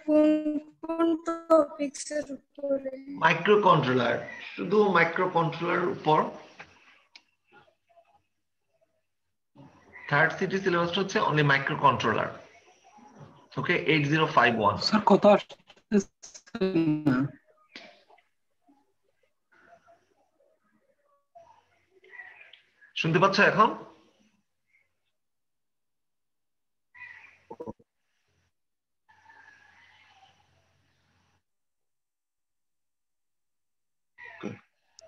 কোন কোন টপিকসের উপরে? মাইক্রোকন্ট্রোলার, শুধু মাইক্রোকন্ট্রোলার উপর। থার্ড সিটি সিলেবাসটা হচ্ছে অনলি মাইক্রোকন্ট্রোলার। ওকে, 8051। স্যার কথা আসছে না। শুনতে পাচ্ছ এখন?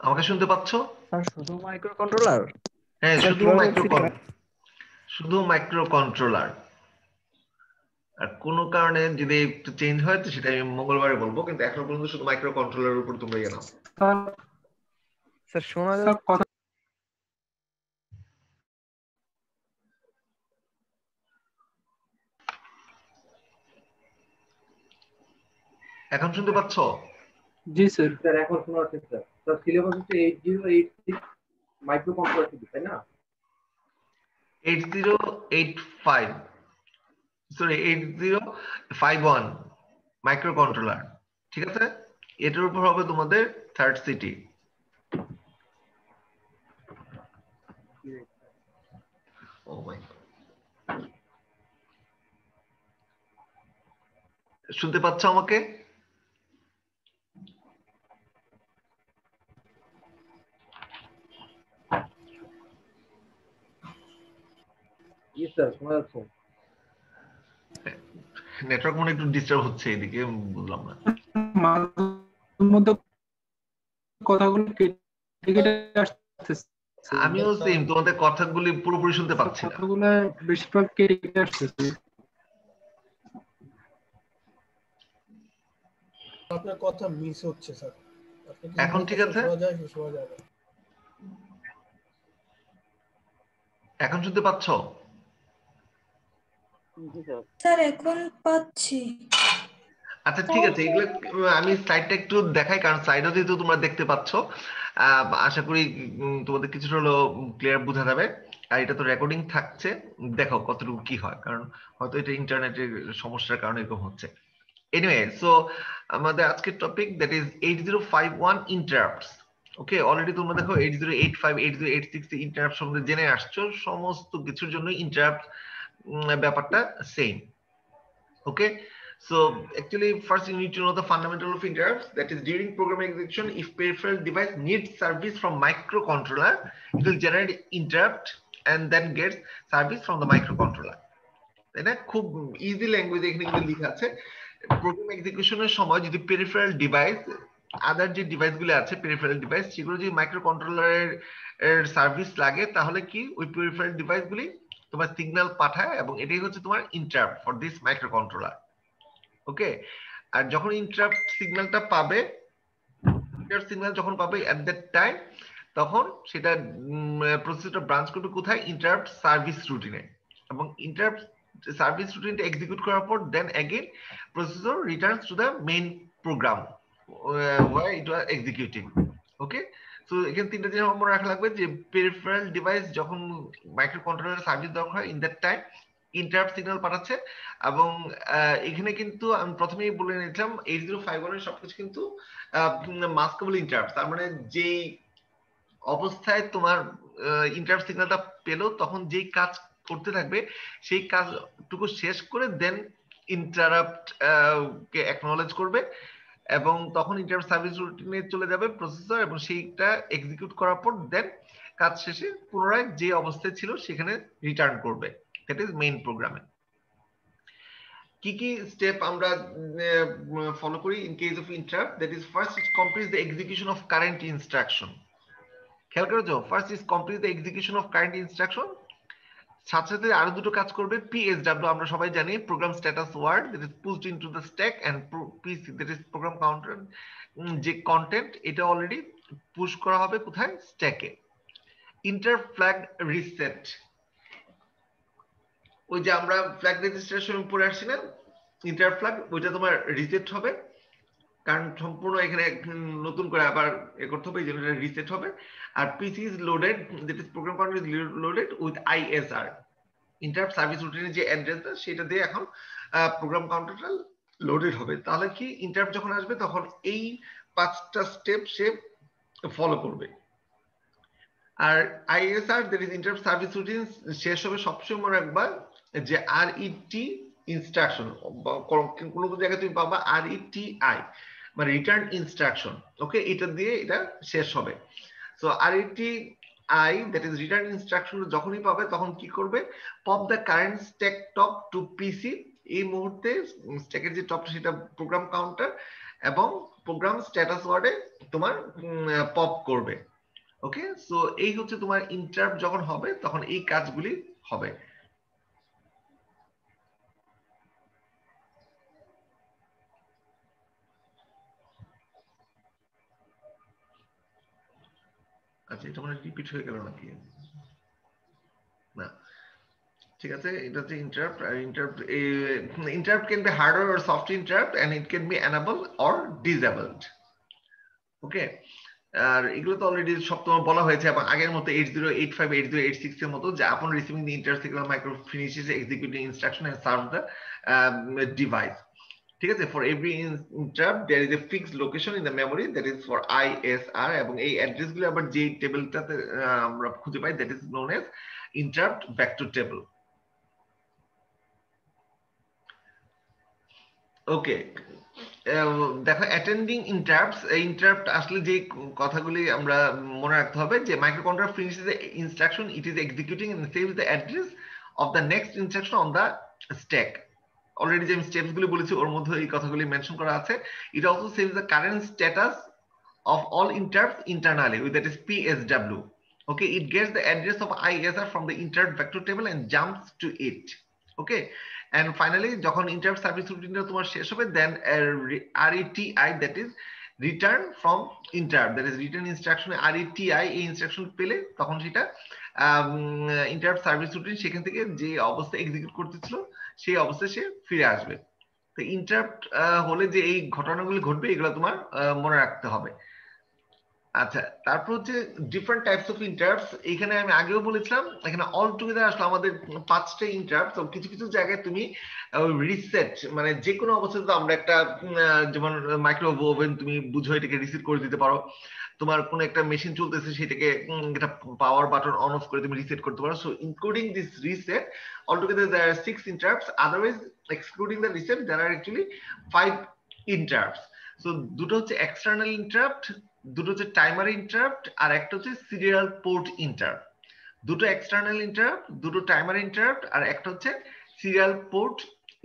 আমাকে শুনতে পাচ্ছ? স্যার শুধু মাইক্রো কন্ট্রোলার? হ্যাঁ, স্যার শুধু মাইক্রোকন্ট্রোলার। আর কোনো কারণে যদি একটু চেঞ্জ হয় তো সেটা আমি মঙ্গলবারে বলবো, কিন্তু এখনো পর্যন্ত শুধু মাইক্রোকন্ট্রোলারের উপর তোমরা ইয়ে নাও। স্যার শোনা স্যার কথা এখন শুনতে পাচ্ছ? জি স্যার। স্যার এখন শোনা যাচ্ছে স্যার। স্যার সিলেবাস হচ্ছে 8086 মাইক্রোকন্ট্রোলার থেকে, তাই না? 8085, সরি 8051 মাইক্রোকন্ট্রোলার, ঠিক আছে? এটার উপর হবে তোমাদের থার্ড সিটি। ও মাই গড, শুনতে পাচ্ছ আমাকে? জি স্যার শোনা যাচ্ছে। নেটওয়ার্ক মনে একটু ডিস্টার্ব হচ্ছে এদিকে, বুঝলাম না। মাঝে মধ্যে কথাগুলো কেটে কেটে আসতেছে। আমিও সেম, তোমাদের কথাগুলি পুরোপুরি শুনতে পাচ্ছি না। কথাগুলো বেশিরভাগ কেটে কেটে আসতেছে। আপনার কথা মিস হচ্ছে স্যার। আপনি কি এখন ঠিক আছে? শোনা যায়? শোনা যায় না। এখন শুনতে পাচ্ছ? স্যার এখন পাচ্ছি। আচ্ছা ঠিক আছে, এগুলো আমি স্লাইডটা একটু দেখাই, কারণ স্লাইডও যেহেতু তোমরা দেখতে পাচ্ছ, আশা করি তোমাদের কিছুটা হলো ক্লিয়ার বোঝা যাবে। আর এটা তো রেকর্ডিং থাকছে, দেখো কতটুকু কি হয়, কারণ হয়তো এটা ইন্টারনেটের সমস্যার কারণে এরকম হচ্ছে। এনিওয়ে, সো আমাদের আজকের topic that is 8051 interrupts. Okay, already তোমরা দেখো 8085 8086 ইন্টারাপ্ট সম্বন্ধে জেনে আসছো, সমস্ত কিছুর জন্য ইন্টারাপ্ট ব্যাপারটা same. Okay, so actually first you need to know the fundamental of interrupts, that is during program execution if peripheral device needs service from microcontroller it will generate interrupt and then gets service from the microcontroller. তাই না? খুব easy ল্যাঙ্গুয়েজে এখানে কিন্তু লেখা আছে, programme এক্সিকিউশনের সময় যদি পেরিফেরাল ডিভাইস, আদার যে ডিভাইসগুলো আছে পেরিফেরাল ডিভাইস, সেগুলো যদি মাইক্রোকন্ট্রোলারের সার্ভিস লাগে তাহলে কি ওই পেরিফেরাল ডিভাইসগুলি তোমার সিগন্যাল পাঠায়, এবং এটাই হচ্ছে তোমার ইন্টারাপ্ট ফর দিস মাইক্রোকন্ট্রোলার। ওকে, আর যখন ইন্টারাপ্ট সিগন্যালটা পাবে, ইন্টারাপ্ট সিগন্যাল যখন পাবে এট দ্যাট টাইম, তখন সেটা প্রসেসরটা ব্রাঞ্চ করবে কোথায়? ইন্টারাপ্ট সার্ভিস রুটিনে, এবং ইন্টারাপ্ট সার্ভিস রুটিনটা এক্সিকিউট করার পর then again processor returns to the main program where it was executing. Okay, so এখানে তিনটা জিনিস মনে রাখা লাগবে, যে পেরিফেরাল ডিভাইস যখন মাইক্রোকন্ট্রোলার সার্ভিস দরকার হয় in that time interrupt signal পাঠাচ্ছে, এবং এখানে কিন্তু আমি প্রথমেই বলে নিয়েছিলাম 8051 এর সবকিছু কিন্তু মাস্কেবল ইন্টারাপ্ট, তার মানে যেই অবস্থায় তোমার ইন্টারাপ্ট সিগন্যালটা পেলো তখন যেই কাজ করতে থাকবে সেই কাজটুকু শেষ করে দেন ইন্টারাপ্ট কে অ্যাকনলেজ করবে, এবং তখন ইন্টারাপ্ট সার্ভিস রুটিনে চলে যাবে প্রসেসর, এবং সেইটা এক্সিকিউট করার পর দেন কাজ শেষে পুনরায় যে অবস্থায় ছিল সেখানে রিটার্ন করবে। দ্যাট ইজ মেইন প্রোগ্রামে। কি কি স্টেপ আমরা ফলো করি in case of interrupt? That is first it completes the execution of current instruction. খেয়াল করেছো? First is complete the execution of current instruction, সাথে সাথে আরো দুটো কাজ করবে। PSW আমরা সবাই জানি, program status word, that is pushed into the stack, and PC that is program counter, যে কন্টেন্ট এটা অলরেডি পুশ করা হবে কোথায়? স্ট্যাকে। ইন্টার ফ্ল্যাগ রিসেট, ওই যে আমরা ফ্ল্যাগ রেজিস্ট্রেশন পড়ে আসছি না, ইন্টার ফ্ল্যাগ, ওইটা তোমার রিসেট হবে, কারণ সম্পূর্ণ এখানে নতুন করে আবার এ করতে হবে, এই জন্য এটা রিসেট হবে। আর PC is loaded, that is program counter is loaded with ISR, interrupt service রুটিনের যে অ্যাড্রেসটা সেটা দিয়ে এখন প্রোগ্রাম কাউন্টারটা লোডেড হবে, তাহলে কি ইন্টারাপ্ট যখন আসবে তখন এই 5টা স্টেপ সে ফলো করবে। আর ISR that is interrupt service routine শেষ হবে সবসময় মনে রাখবা যে আরইটি ইনস্ট্রাকশন, কোনো জায়গায় তুমি পাবা আরইটিআই মানে রিটার্ন ইনস্ট্রাকশন, ওকে, এটা দিয়ে এটা শেষ হবে। So RETI that is return instruction যখনই পাবে তখন কি করবে, pop the current stack top to PC, এই মুহূর্তে স্ট্যাকের যে টপটা সেটা প্রোগ্রাম কাউন্টার এবং প্রোগ্রাম স্ট্যাটাস ওয়ার্ডে তোমার পপ করবে। ওকে, সো এই হচ্ছে তোমার ইন্টারাপ্ট যখন হবে তখন এই কাজগুলি হবে। আচ্ছা, এটা মানে রিপিট হয়ে গেল নাকি? না, ঠিক আছে, এটা হচ্ছে ইন্টারাপ্ট। আর interrupt can be hardware or software interrupt and it can be enable or disabled. Okay, আর এগুলো তো অলরেডি সব তোমার বলা হয়েছে এবং আগের মতো 8085 8086 এর মতো যে আপন রিসিভিং দি ইন্টারসিকুলার micro finishes executing instruction and serve the device. ঠিক আছে, for every interrupt there is a fixed location in the memory that is for ISR, এবং এই অ্যাড্রেসগুলো আবার যে টেবিলটাতে আমরা খুঁজে পাই that is known as interrupt vector table. Okay, দেখো অ্যাটেন্ডিং ইন্টারাপ্টস, ইন্টারাপ্ট আসলে যে কথাগুলি আমরা মনে রাখতে হবে যে microcontroller finishes the instruction, it is executing and saves the address of the next instruction on the stack. Already যে আমি স্টেপস গুলি বলেছি ওর মধ্যে এই কথাগুলি মেনশন করা আছে। It also saves the current status of all interrupts internally, that is PSW. Okay, it gets the address of ISR from the interrupt vector table and jumps to it. Okay, and finally যখন interrupt service routine তোমার শেষ হবে, then RETI, that is return from interrupt, that is return instruction, RETI এই instruction পেলে তখন সেটা interrupt service routine সেখান থেকে যে অবস্থা এক্সিকিউট করতেছিল সেই অবস্থায় সে ফিরে আসবে। তো ইন্টারাপ্ট হলে যে এই ঘটনাগুলি ঘটবে এগুলো তোমার মনে রাখতে হবে। আচ্ছা, তারপর হচ্ছে ডিফারেন্ট টাইপস অফ ইন্টারাপ্টস। এখানে আমি আগেও বলেছিলাম এখানে অল টুগেদার আসলে আমাদের 5টা ইন্টারাপ্ট। কিছু কিছু জায়গায় তুমি রিসেট মানে যে কোনো অবস্থাতে আমরা একটা যেমন মাইক্রোওয়েভ ওভেন তুমি বুঝো এটাকে রিসেট করে দিতে পারো, তোমার কোন একটা মেশিন চলতেছে সেটাকে একটা পাওয়ার বাটন অন অফ করে তুমি রিসেট করতে পারো। So including this reset altogether there are 6 interrupts, otherwise excluding the reset there are actually 5 interrupts. So দুটো হচ্ছে এক্সটার্নাল ইন্টারাপ্ট, দুটো হচ্ছে টাইমার ইন্টারাপ্ট, আর একটা হচ্ছে সিরিয়াল পোর্ট ইন্টারাপ্ট। দুটো এক্সটার্নাল ইন্টারাপ্ট, দুটো টাইমার ইন্টারাপ্ট, আর একটা হচ্ছে সিরিয়াল পোর্ট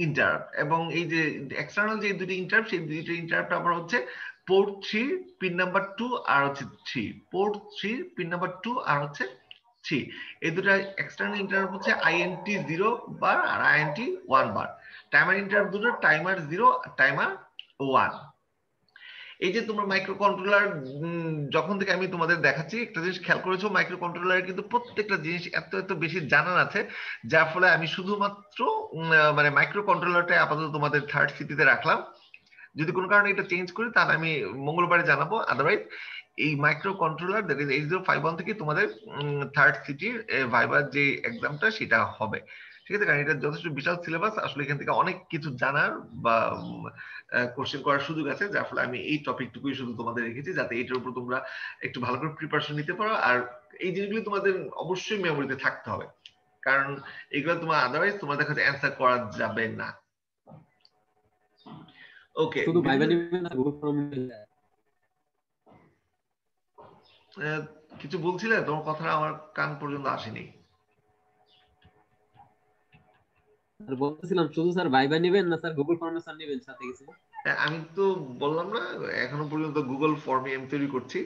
ইন্টারাপ্ট। এবং এই যে এক্সটার্নাল যে দুটো ইন্টারাপ্ট সেই দুটো ইন্টারাপ্ট আবার হচ্ছে পোর্ট 3 পিন নাম্বার 2 আর হচ্ছে 3, পোর্ট 3 পিন নাম্বার 2 আর হচ্ছে 3। এই দুটো এক্সটার্নাল ইন্টারাপ্ট হচ্ছে INT 0 বার আর INT 1 বার। টাইমার ইন্টারাপ্ট দুটো টাইমার 0 আর টাইমার 1। এই যে তোমরা মাইক্রো কন্ট্রোলার যখন থেকে আমি তোমাদের দেখাচ্ছি একটা জিনিস খেয়াল করেছো, মাইক্রো কন্ট্রোলারের কিন্তু প্রত্যেকটা জিনিস এত এত বেশি জানার আছে যার ফলে আমি শুধুমাত্র মানে মাইক্রো কন্ট্রোলারটা আপাতত তোমাদের থার্ড সিটিতে রাখলাম। যদি কোনো কারণে এটা চেঞ্জ করি তাহলে আমি মঙ্গলবারে জানাবো, আদারওয়াইজ এই মাইক্রো কন্ট্রোলার দ্যাট ইজ 8051 থেকে তোমাদের থার্ড সিটির ভাইবার যে এক্সামটা সেটা হবে। ঠিক আছে, কারণ এটা যথেষ্ট বিশাল সিলেবাস, আসলে এখান থেকে অনেক কিছু জানার বা কোশ্চেন করার সুযোগ আছে, যার ফলে আমি এই টপিকটুকুই শুধু তোমাদের রেখেছি যাতে এটার উপর তোমরা একটু ভালো করে প্রিপারেশন নিতে পারো। আর এই জিনিসগুলো তোমাদের অবশ্যই মেমোরিতে থাকতে হবে, কারণ এগুলো তোমার আদারওয়াইজ তোমার দেখা যায় অ্যান্সার করা যাবে না। ওকে, শুধু ভাইবা নেবেন না গুগল ফর্ম কিছু বলছিলে? তোমার কথাটা আমার কান পর্যন্ত আসেনি। বলতেছিলাম শুধু স্যার ভাইবা নেবেন না স্যার গুগল ফর্মে স্যার নেবেন সাথে কিছু? আমি তো বললাম না এখনো পর্যন্ত গুগল ফর্মে আমি তৈরি করছি,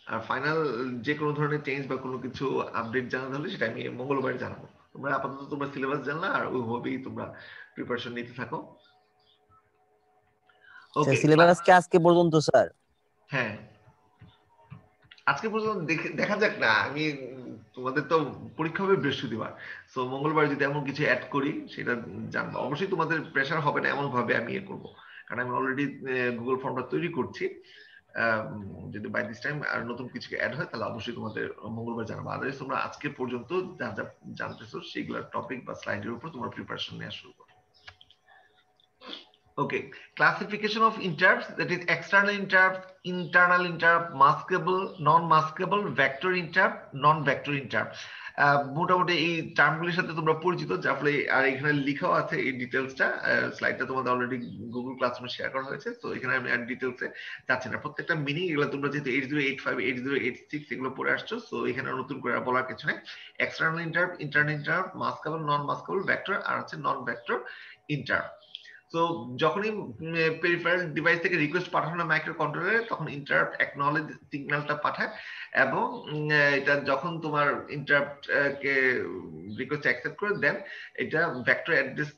আর ফাইনাল যে কোনো ধরনের চেঞ্জ বা কোনো কিছু আপডেট জানাতে হলে সেটা আমি মঙ্গলবার জানাবো। তোমরা আপাতত তোমরা সিলেবাস জানলা আর ওইভাবেই তোমরা প্রিপারেশন নিতে থাকো। ওকে, সিলেবাস কি আজকে পর্যন্ত স্যার? হ্যাঁ, আজকে পর্যন্ত দেখা যাক না, আমি তোমাদের তো পরীক্ষা হবে বৃহস্পতিবার, সো মঙ্গলবার যদি এমন কিছু অ্যাড করি সেটা জানবো। অবশ্যই তোমাদের প্রেসার হবে না এমন ভাবে আমি ইয়ে করবো, কারণ আমি অলরেডি গুগল ফর্মটা তৈরি করছি। যদি বাই দিস টাইম আর নতুন কিছু অ্যাড হয় তাহলে অবশ্যই তোমাদের মঙ্গলবার জানাবো। আদারওয়াইজ তোমরা আজকে পর্যন্ত যা যা জানতেছো সেগুলোর টপিক বা স্লাইডের উপর তোমার প্রিপারেশন নেওয়া শুরু করো। Okay, classification of interrupts, that is external interrupt, internal interrupt, maskable, non-maskable, vector interrupt, non-vector interrupt. মোটামুটি এই টার্মগুলির সাথে তোমরা পরিচিত, যার ফলে আর এখানে লেখাও আছে এই ডিটেলসটা। স্লাইডটা তোমাদের অলরেডি গুগল ক্লাসরুমে শেয়ার করা হয়েছে, তো এখানে আমি আর ডিটেলসে যাচ্ছি না। প্রত্যেকটা মিনিং এগুলো তোমরা যেহেতু 8085 8086 এগুলো পড়ে আসছো, তো এখানে নতুন করে বলার কিছু নেই। এক্সটার্নাল ইন্টারাপ্ট, ইন্টারনাল ইন্টারাপ্ট, মাস্কেবল, নন মাস্কেবল, ভেক্টর আর হচ্ছে নন ভেক্টর ইন্টারাপ্ট। তো যখনই পেরিফেরাল ডিভাইস থেকে রিকোয়েস্ট পাঠানো মাইক্রো কন্ট্রোলারে, তখন ইন্টারাপ্ট অ্যাকনলেজ সিগন্যালটা পাঠায়, এবং এটা যখন তোমার ইন্টারাপ্ট কে রিকোয়েস্ট অ্যাকসেপ্ট করে দেন, এটা ভেক্টর অ্যাড্রেস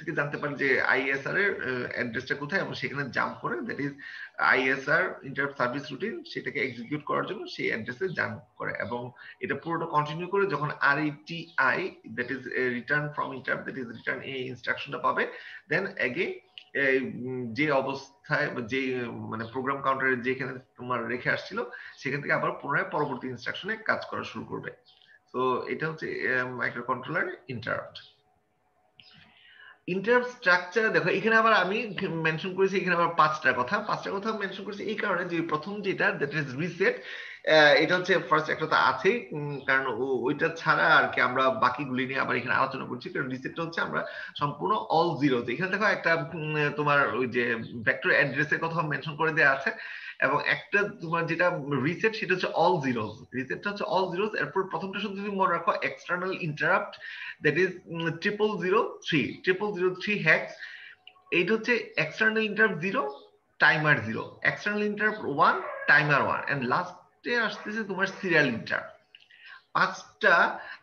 থেকে জানতে পারে যে আইএসআর এর অ্যাড্রেসটা কোথায়, এবং সেখানে জাম্প করে, that is ISR interrupt service routine, সেটাকে এক্সিকিউট করার জন্য সেই অ্যাড্রেসে জাম্প করে, এবং এটা পুরোটা কন্টিনিউ করে যখন RETI, that is return from interrupt, that is return এই ইনস্ট্রাকশনটা পাবে, দেন এগেইন যে অবস্থায় যে মানে প্রোগ্রাম কাউন্টারে যেখানে তোমার রেখে আসছিল, সেখান থেকে আবার পুনরায় পরবর্তী ইনস্ট্রাকশনে কাজ করা শুরু করবে। তো এটা হচ্ছে micro controller interrupt. Interrupt structure দেখো, এখানে আবার আমি মেনশন করেছি এখানে আবার পাঁচটা কথা মেনশন করেছি এই কারণে যে প্রথম যেটা, দ্যাট ইজ রিসেট, এটা হচ্ছে ফার্স্ট, একটা তো আছেই, কারণ ওইটা ছাড়া আর কি আমরা বাকিগুলি নিয়ে আবার এখানে আলোচনা করছি। কারণ রিসেটটা হচ্ছে আমরা সম্পূর্ণ অল জিরো, এখানে দেখো একটা তোমার ওই যে ভেক্টর অ্যাড্রেসের কথা মেনশন করে দেওয়া আছে, এবং একটা তোমার যেটা রিসেট সেটা হচ্ছে অল জিরোস, রিসেটটা হচ্ছে অল জিরোস। এরপর প্রথমটা শুধু তুমি মনে রাখো external interrupt, that is 0003 hex. এইটা হচ্ছে external interrupt 0, timer 0, external interrupt 1, timer 1, and লাস্টে আসতেছে তোমার সিরিয়াল ইন্টারাপ্ট। পাঁচটা,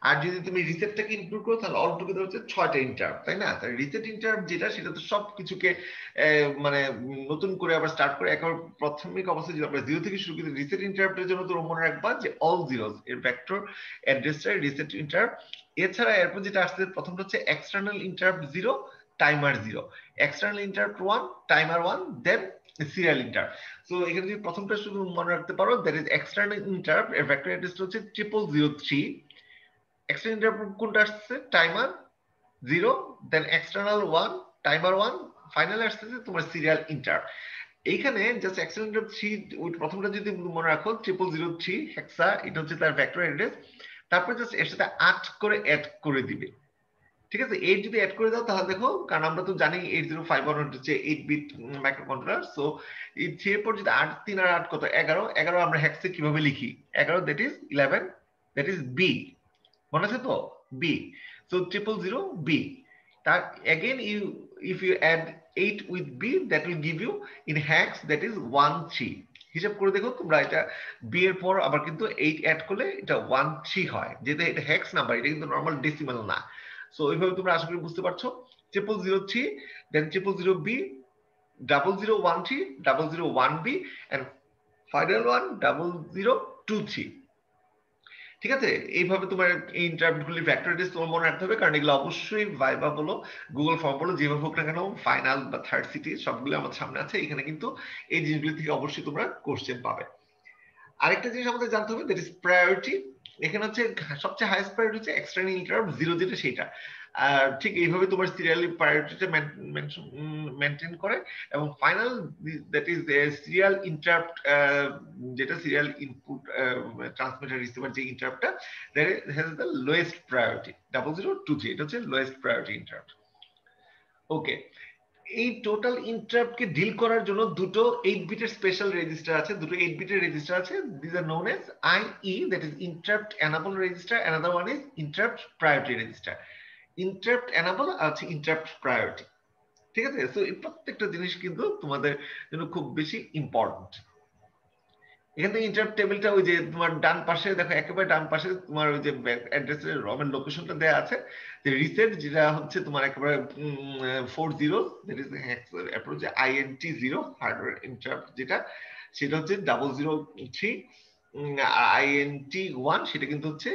আর যদি তুমি রিসেটটাকে ইনক্লুড করো তাহলে অল টুগেদার হচ্ছে 6টা ইন্টারাপ্ট, তাই না? তাই রিসেট ইন্টারাপ্ট যেটা, সেটা তো সবকিছুকে মানে নতুন করে আবার স্টার্ট করে একেবারে প্রাথমিক অবস্থায় যদি আমরা 0 থেকে শুরু করি, রিসেট ইন্টারাপ্টের জন্য তোমরা মনে রাখবা যে অল জিরোস এর ভেক্টর অ্যাড্রেসটা রিসেট ইন্টারাপ্ট। এছাড়া এরপর যেটা আসছে প্রথমটা হচ্ছে external interrupt 0, timer 0, external interrupt 1, timer 1, দেন সিরিয়াল ইন্টারাপ্ট। সো এখানে যদি প্রথমটা শুধু মনে রাখতে পারো, দ্যাট ইজ এক্সটার্নাল ইন্টারাপ্ট, এর ভেক্টর অ্যাড্রেসটা হচ্ছে 0003। এক্সটার্নাল ইন্টারাপ্ট কোনটা আসছে? টাইমার 0, দেন এক্সটার্নাল 1, টাইমার 1, ফাইনালি আসছে তোমার সিরিয়াল ইন্টারাপ্ট। এইখানে জাস্ট এক্সটার্নাল ইন্টারাপ্ট 3, ওই প্রথমটা যদি মনে রাখো 0003 হেক্সা, এটা হচ্ছে তার ভেক্টর অ্যাড্রেস। তারপর জাস্ট এর সাথে 8 করে অ্যাড করে দিবে, ঠিক আছে? 8 যদি অ্যাড করে দাও তাহলে দেখো, কারণ আমরা তো জানি 8051 হচ্ছে 8 বিট মাইক্রো কন্ট্রোলার। সো এই 3 এর পর যদি 8 3 আর 8 কত 11 আমরা হেক্সে কিভাবে লিখি? 11 that is 11, that is B, মনে আছে তো? বি। So 000 B. তার again if you add 8 with b, that will give you in hex, that is 13। হিসাব করে দেখো তোমরা, এটা বি এর পর আবার কিন্তু 8 অ্যাড করলে এটা 13 হয়, যেটা এটা হেক্স নাম্বার, এটা কিন্তু নরমাল ডেসিমাল না। সো এইভাবে তোমরা আশা করি বুঝতে পারছো। 0003, দেন 00b, 0013, 001b, and final one 0023। ঠিক আছে? এইভাবে তোমার এই ইন্টারাপ্ট গুলি ভেক্টর অ্যাড্রেস তোমার মনে রাখতে হবে, কারণ এগুলো অবশ্যই ভাইবা বলো, গুগল ফর্ম বলো, যেভাবে হোক না কেন, ফাইনাল বা থার্ড সিটি সবগুলো আমাদের সামনে আছে। এখানে কিন্তু এই জিনিসগুলি থেকে অবশ্যই তোমরা কোশ্চেন পাবে। আরেকটা জিনিস আমাদের জানতে হবে, দ্যাট ইজ প্রায়োরিটি। এখানে হচ্ছে সবচেয়ে হাইয়েস্ট প্রায়োরিটি হচ্ছে এক্সটার্নাল ইন্টারাপ্ট 0, যেটা সেটা। আর ঠিক এইভাবে তোমার সিরিয়ালি প্রায়োরিটিটা মেনটেন করে, এবং final that is serial interrupt, যেটা সিরিয়াল ইনপুট ট্রান্সমিটার রিসিভার যে ইন্টারাপ্টটা, that has the lowest priority 0023, এটা হচ্ছে লোয়েস্ট প্রায়োরিটি ইন্টারাপ্ট। ওকে, এই টোটাল ইন্টারাপ্ট কে ডিল করার জন্য দুটো 8 বিটের স্পেশাল রেজিস্টার আছে, দুটো 8 বিটের রেজিস্টার আছে। This are known as IE, that is interrupt enable register, another one is interrupt priority register. Interrupt enable আর হচ্ছে ইন্টারাপ্ট প্রায়োরিটি, ঠিক আছে? সো এই প্রত্যেকটা জিনিস কিন্তু তোমাদের জন্য খুব বেশি ইম্পর্টেন্ট। এখান থেকে ইন্টারাপ্ট টেবিলটা ওই যে তোমার ডান পাশে দেখো, একেবারে ডান পাশে তোমার ওই যে অ্যাড্রেসের রমের লোকেশনটা দেয়া আছে, যে রিসেট যেটা হচ্ছে তোমার একেবারে 40, দ্যাট ইজ এরপর হচ্ছে INT 0 হার্ডওয়্যার ইন্টারাপ্ট যেটা, সেটা হচ্ছে 003। INT 1 সেটা কিন্তু হচ্ছে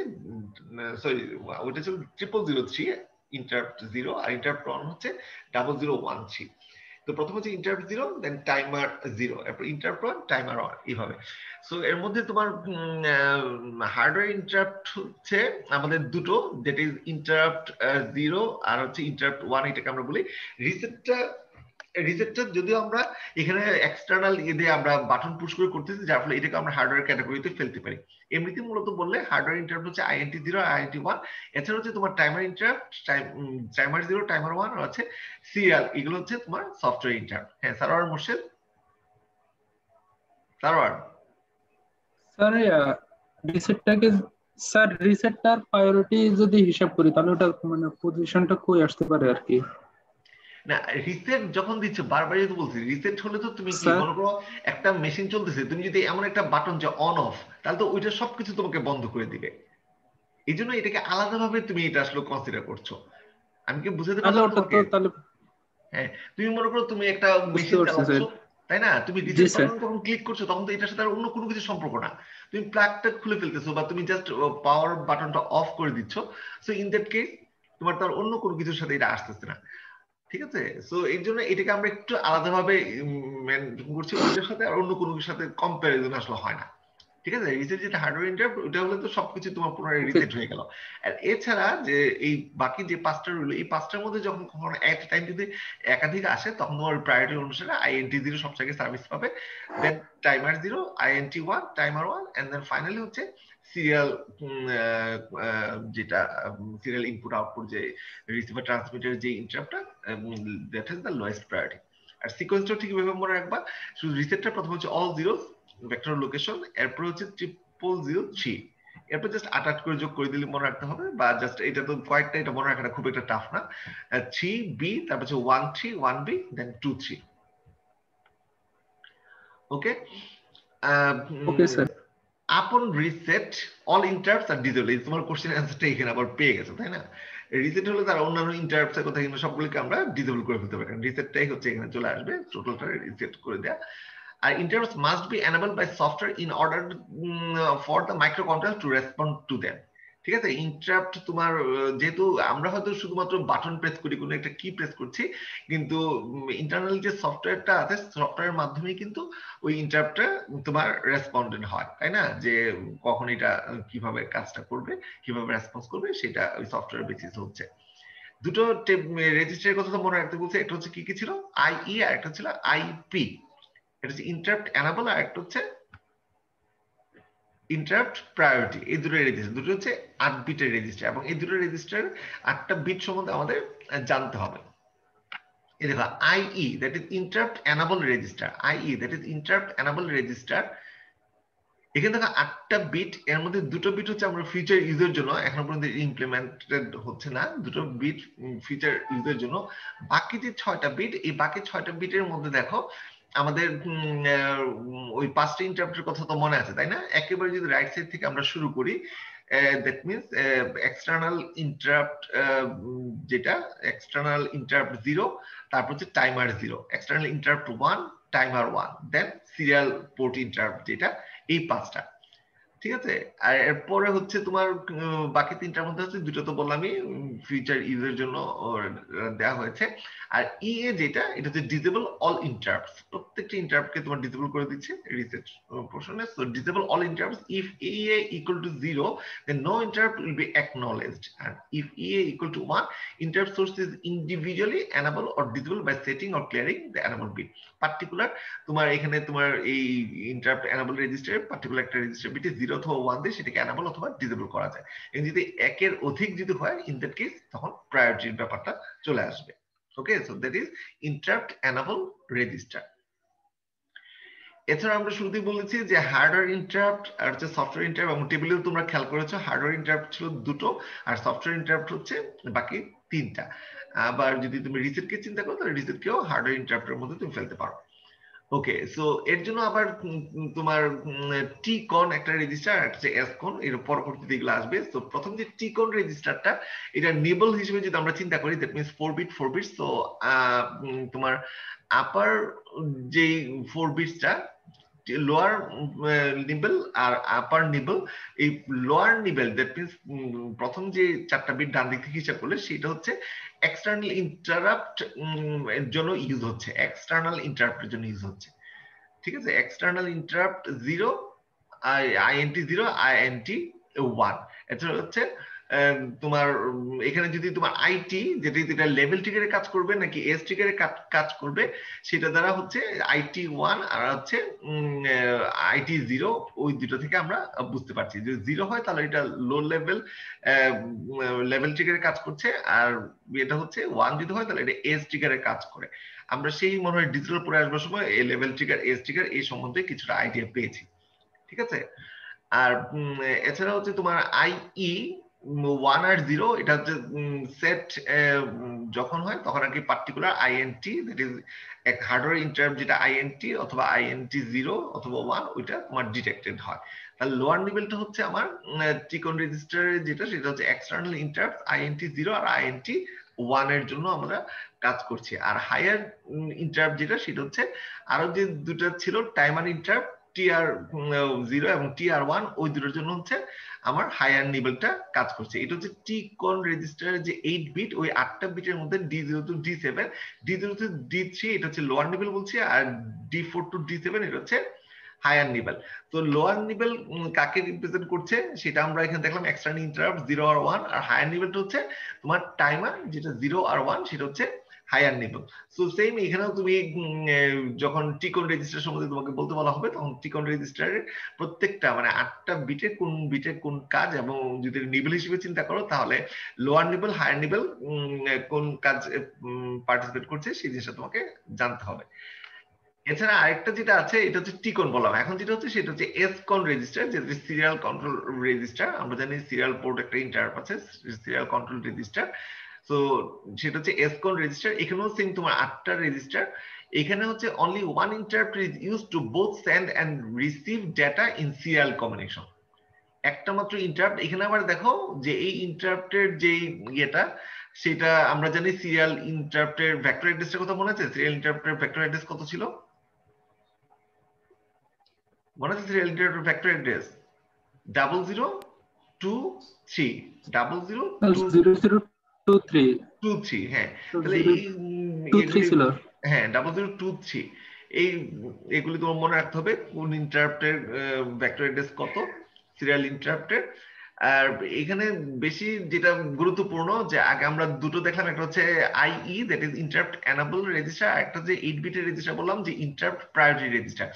সরি, ওইটা হচ্ছে 0003 ইন্টারাপ্ট 0, আর ইন্টারাপ্ট 1 হচ্ছে 0013। তো প্রথম হচ্ছে ইন্টারাপ্ট 0, দেন টাইমার 0, এরপর ইন্টারাপ্ট 1, টাইমার 1, এইভাবে। সো এর মধ্যে তোমার হার্ডওয়্যার ইন্টারাপ্ট হচ্ছে আমাদের দুটো, দ্যাট ইজ ইন্টারাপ্ট 0 আর হচ্ছে ইন্টারাপ্ট 1, এটাকে আমরা বলি রিসেটটা। যদিও আমরা এখানে এক্সটার্নাল দিয়ে আমরা বাটন পুশ করে করতেছি, যার ফলে এটাকে আমরা হার্ডওয়্যার ক্যাটাগরিতে ফেলতে পারি। এমনিতে মূলত বললে হার্ডওয়্যার ইন্টারাপ্ট হচ্ছে INT 0 আর INT 1। এছাড়া হচ্ছে তোমার টাইমার ইন্টারাপ্ট, টাইমার 0, টাইমার 1 আর হচ্ছে সিরিয়াল, এগুলো হচ্ছে তোমার সফটওয়্যার ইন্টারাপ্ট। হ্যাঁ সারোয়ার মোর্শেদ, সারোয়ার স্যার রিসেটটাকে স্যার রিসেটটার প্রায়োরিটি যদি হিসাব করি তাহলে ওটা মানে পজিশনটা কই আসতে পারে আর কি? না রিসেট যখন দিচ্ছ, বারবারই তো বলছি রিসেট হলে তো তুমি কি মনে করো একটা মেশিন চলতেছে, তুমি যদি এমন একটা বাটন যে অন অফ, তাহলে তো ওইটা সবকিছু তোমাকে বন্ধ করে দিবে। এই জন্য এটাকে আলাদাভাবে তুমি এটা আসলে কনসিডার করছো। আমি কি বুঝাতে পারলাম তোমাকে? হ্যাঁ তুমি মনে করো তুমি একটা মেশিন চালাচ্ছো, তাই না? তুমি রিসেট বাটন যখন ক্লিক করছো তখন তো এটার সাথে আর অন্য কোনো কিছু সম্পর্ক না, তুমি প্লাগটা খুলে ফেলতেছো বা তুমি জাস্ট পাওয়ার বাটনটা অফ করে দিচ্ছ। সো ইন দ্যাট কেস তোমার তার অন্য কোনো কিছুর সাথে এটা আসতেছে না, ঠিক আছে? সো এর জন্য এটাকে আমরা একটু আলাদাভাবে করছি, ওইটার সাথে আর অন্য কোনো কিছুর সাথে কম্পারিজন আসলে হয় না, ঠিক আছে? রিসেট যেটা হার্ডওয়্যার ইন্টারাপ্ট, ওটা হলে তো সবকিছু তোমার পুনরায় রিসেট হয়ে গেল। আর এছাড়া যে এই বাকি যে 5টা রইলো, এই 5টার মধ্যে যখন কখনো এক টাইম যদি একাধিক আসে তখন তোমার প্রায়োরিটি অনুসারে INT 0 সবচেয়ে সার্ভিস পাবে, then timer 0, INT 1, timer 1, and then finally হচ্ছে সিরিয়াল, যেটা সিরিয়াল ইনপুট আউটপুট যে রিসিভার ট্রান্সমিটার যে ইন্টারাপ্টটা, that is the lowest priority. আর সিকোয়েন্সটা ঠিক এভাবে মনে রাখবা, শুধু রিসেটটা প্রথম হচ্ছে অল জিরো ভেক্টর লোকেশন, এরপর হচ্ছে 00003, এরপর জাস্ট 8 করে যোগ করে দিলে মনে রাখতে হবে, বা জাস্ট এটা তো কয়েকটা, এটা মনে রাখাটা খুব একটা টাফ না। 3B, তারপর হচ্ছে 13, 1B, দেন 23। ওকে ওকে স্যার। আপন রিসেট অল ইন্টারাপ্টস আর ডিসেবল, তোমার কোশ্চেন অ্যানসারটা এখানে আবার পেয়ে গেছো, তাই না? রিসেট হলে তার অন্যান্য ইন্টারাপ্টস এর কথা কিন্তু সবগুলোকে আমরা ডিসেবল করে ফেলতে পারি, কারণ রিসেটটাই হচ্ছে এখানে চলে আসবে, টোটালটা রিসেট করে দেয়া। আর interrupts must be enabled by software in order for the microcontroller to respond to them, ঠিক আছে? ইন্টারাপ্ট তোমার যেহেতু আমরা হয়তো শুধুমাত্র বাটন প্রেস করি, কোনো একটা কি প্রেস করছি, কিন্তু ইন্টারনাল যে সফটওয়্যারটা আছে, সফটওয়্যারের মাধ্যমে কিন্তু ওই ইন্টারাপ্টটা তোমার রেসপন্ডেন্ট হয়, তাই না? যে কখন এটা কিভাবে কাজটা করবে, কিভাবে রেসপন্স করবে, সেটা ওই সফটওয়্যার বেসিস হচ্ছে। দুটো রেজিস্টারের কথা তো মনে রাখতে বলছে, একটা হচ্ছে কি কি ছিল, IE আর একটা ছিল IP। এটা হচ্ছে ইন্টারাপ্ট এনাবল আর একটা হচ্ছে ইন্টারাপ্ট প্রায়োরিটি। এই দুটো রেজিস্টার, দুটো হচ্ছে 8 বিটের রেজিস্টার, এবং এই দুটো রেজিস্টার 8টা বিট সম্বন্ধে আমাদের জানতে হবে। এই দেখো IE, that is interrupt enable register, IE that is interrupt enable register. এখানে দেখো 8টা বিট, এর মধ্যে দুটো বিট হচ্ছে আমরা ফিচার ইউজের জন্য, এখনো পর্যন্ত ইমপ্লিমেন্টেড হচ্ছে না, দুটো বিট ফিচার ইউজের জন্য। বাকি যে 6টা বিট, এই বাকি 6টা বিটের মধ্যে দেখো আমাদের ওই 5টা ইন্টারাপ্টের কথা তো মনে আছে, তাই না? একেবারে যদি রাইট সাইড থেকে আমরা শুরু করি, দ্যাট মিনস এক্সটার্নাল ইন্টারাপ্ট, যেটা এক্সটার্নাল ইন্টারাপ্ট 0, তারপর হচ্ছে টাইমার 0, এক্সটার্নাল ইন্টারাপ্ট 1, টাইমার 1, দেন সিরিয়াল পোর্ট ইন্টারাপ্ট, যেটা এই 5টা, ঠিক আছে? আর এরপরে হচ্ছে তোমার বাকি 3টার মধ্যে হচ্ছে দুটো তো বললামই ফিচার ইউজের জন্য দেওয়া হয়েছে। আর EA যেটা, এটা হচ্ছে ডিসেবল অল ইন্টারাপ্টস, প্রত্যেকটা ইন্টারাপ্টকে তোমার ডিসেবল করে দিচ্ছে রিসেট পোরশনে। So disable all interrupts, if EA equal to 0 then no interrupt will be acknowledged, and if EA equal to 1, interrupt source is individually enable or disable by setting or clearing the enable bit. Particular তোমার এখানে তোমার এই interrupt enable রেজিস্টারে particular একটা register বিটে 0 অথবা 1 দিয়ে সেটাকে এনাবল অথবা ডিসেবল করা যায়। এবং যদি একের অধিক যদি হয়, ইন দ্যাট কেস তখন প্রায়োরিটির ব্যাপারটা চলে আসবে। Okay, so that is interrupt enable register. এছাড়া আমরা শুরুতেই বলেছি যে হার্ডওয়্যার ইন্টারাপ্ট আর হচ্ছে সফটওয়্যার ইন্টারাপ্ট, এবং টেবিলেও তোমরা খেয়াল করেছো হার্ডওয়্যার ইন্টারাপ্ট ছিল দুটো আর সফটওয়্যার ইন্টারাপ্ট হচ্ছে বাকি 3টা। আবার যদি তুমি রিসেটকে চিন্তা করো তাহলে রিসেটকেও হার্ডওয়্যার ইন্টারাপ্টের মধ্যে তুমি ফেলতে পারো। ওকে, সো এর জন্য আবার তোমার টিকন একটা রেজিস্টার আর একটা এসকন, এর পরবর্তীতে এগুলো আসবে। তো প্রথম যে টিকন রেজিস্টারটা, এটা নেবল হিসেবে যদি আমরা চিন্তা করি, that means 4 bit 4 bit. So তোমার আপার যে 4 বিটসটা লোয়ার নিবল আর আপার নিবল। এই লোয়ার নিবল দ্যাট মিনস প্রথম যে 4টা বিট ডান দিক থেকে হিসাব করলে সেটা হচ্ছে এক্সটার্নাল ইন্টারাপ্ট এর জন্য ইউজ হচ্ছে, এক্সটার্নাল ইন্টারাপ্টের জন্য ইউজ হচ্ছে। ঠিক আছে, এক্সটার্নাল ইন্টারাপ্ট 0, INT 0, INT 1। এটা হচ্ছে তোমার এখানে যদি তোমার আইটি যেটা লেভেল ট্রিগারে কাজ করবে নাকি এস ট্রিগারে কাজ করবে সেটা দ্বারা হচ্ছে আইটি 1 আর হচ্ছে আইটি 0, ওই দুটো থেকে আমরা বুঝতে পারছি। যদি 0 হয় তাহলে এটা লো লেভেল ট্রিগারে কাজ করছে, আর এটা হচ্ছে 1 যদি হয় তাহলে এটা এস ট্রিগারে কাজ করে। আমরা সেই মনে হয় ডিজিটাল পড়ে আসবার সময় এই লেভেল ট্রিগার, এস ট্রিগার এই সম্বন্ধে কিছুটা আইডিয়া পেয়েছি। ঠিক আছে, আর এছাড়া হচ্ছে তোমার আইই 1 আর 0 এটা হচ্ছে সেট যখন হয় তখন আর কি পার্টিকুলার আইএনটি দ্যাট ইজ এক হার্ডওয়্যার ইন্টারাপ্ট যেটা আইএনটি অথবা আইএনটি 0 অথবা 1 ওইটা তোমার ডিটেক্টেড হয়। তাহলে লোয়ার নিভেলটা হচ্ছে আমার টিকন রেজিস্টারের যেটা সেটা হচ্ছে এক্সটার্নাল ইন্টারাপ্ট আইএনটি 0 আর আইএনটি 1 এর জন্য আমরা কাজ করছি। আর হায়ার ইন্টারাপ্ট যেটা সেটা হচ্ছে আরো যে দুটো ছিল টাইমার ইন্টারাপ্ট TR0 এবং TR1, ওই দুটোর জন্য হচ্ছে আমার হায়ার নিভেলটা কাজ করছে। এটা হচ্ছে টিকন রেজিস্টারের যে 8 বিট, ওই 8টা বিটের মধ্যে D0 to D7, D0 to D3 এটা হচ্ছে লোয়ার নিভেল বলছি, আর D4 to D7 এটা হচ্ছে হায়ার নিভেল। তো লোয়ার নিভেল কাকে রিপ্রেজেন্ট করছে সেটা আমরা এখানে দেখলাম এক্সটার্নাল ইন্টারাপ্ট 0 আর 1, আর হায়ার নিভেলটা হচ্ছে তোমার টাইমার যেটা 0 আর 1 সেটা হচ্ছে হায়ার নিভেল। সো সেম এখানেও তুমি যখন টিকন রেজিস্টার সম্বন্ধে তোমাকে বলতে বলা হবে তখন টিকন রেজিস্টারের প্রত্যেকটা মানে 8টা বিটে কোন কাজ, এবং যদি নিভেল হিসেবে চিন্তা করো তাহলে লোয়ার নিভেল হায়ার নিভেল কোন কাজ পার্টিসিপেট করছে সেই জিনিসটা তোমাকে জানতে হবে। এছাড়া আরেকটা যেটা আছে এটা হচ্ছে টিকন বললাম, এখন যেটা হচ্ছে সেটা হচ্ছে এসকন রেজিস্টার, যেটা সিরিয়াল কন্ট্রোল রেজিস্টার। আমরা জানি সিরিয়াল পোর্ট একটা ইন্টারাপ্ট আছে, সিরিয়াল কন্ট্রোল রেজিস্টার। তো সেটা হচ্ছে এসকন রেজিস্টার। এখানেও সেম তোমার 8টা রেজিস্টার। এখানে হচ্ছে only one interrupt is use to both send and receive data in serial combination. একটা মাত্র ইন্টারাপ্ট। এখানে আবার দেখো যে এই ইন্টারাপ্টের যে ইয়েটা সেটা আমরা জানি সিরিয়াল ইন্টারাপ্টের ভেক্টর অ্যাড্রেসের কথা মনে আছে? সিরিয়াল ইন্টারাপ্টের ভেক্টর অ্যাড্রেস কত ছিল মনে আছে? সিরিয়াল ইন্টারাপ্টের ভেক্টর অ্যাড্রেস 0023 0023। হ্যাঁ, তাহলে হ্যাঁ 0023 এইগুলি তোমার মনে রাখতে হবে কোন ইন্টারাপ্টের ভেক্টর অ্যাড্রেস কত সিরিয়াল ইন্টারাপ্টের। আর এখানে বেশি যেটা গুরুত্বপূর্ণ যে আগে আমরা দুটো দেখলাম, একটা হচ্ছে IE that is interrupt enable register, আর একটা যে 8 বিটের রেজিস্টার বললাম যে interrupt priority register.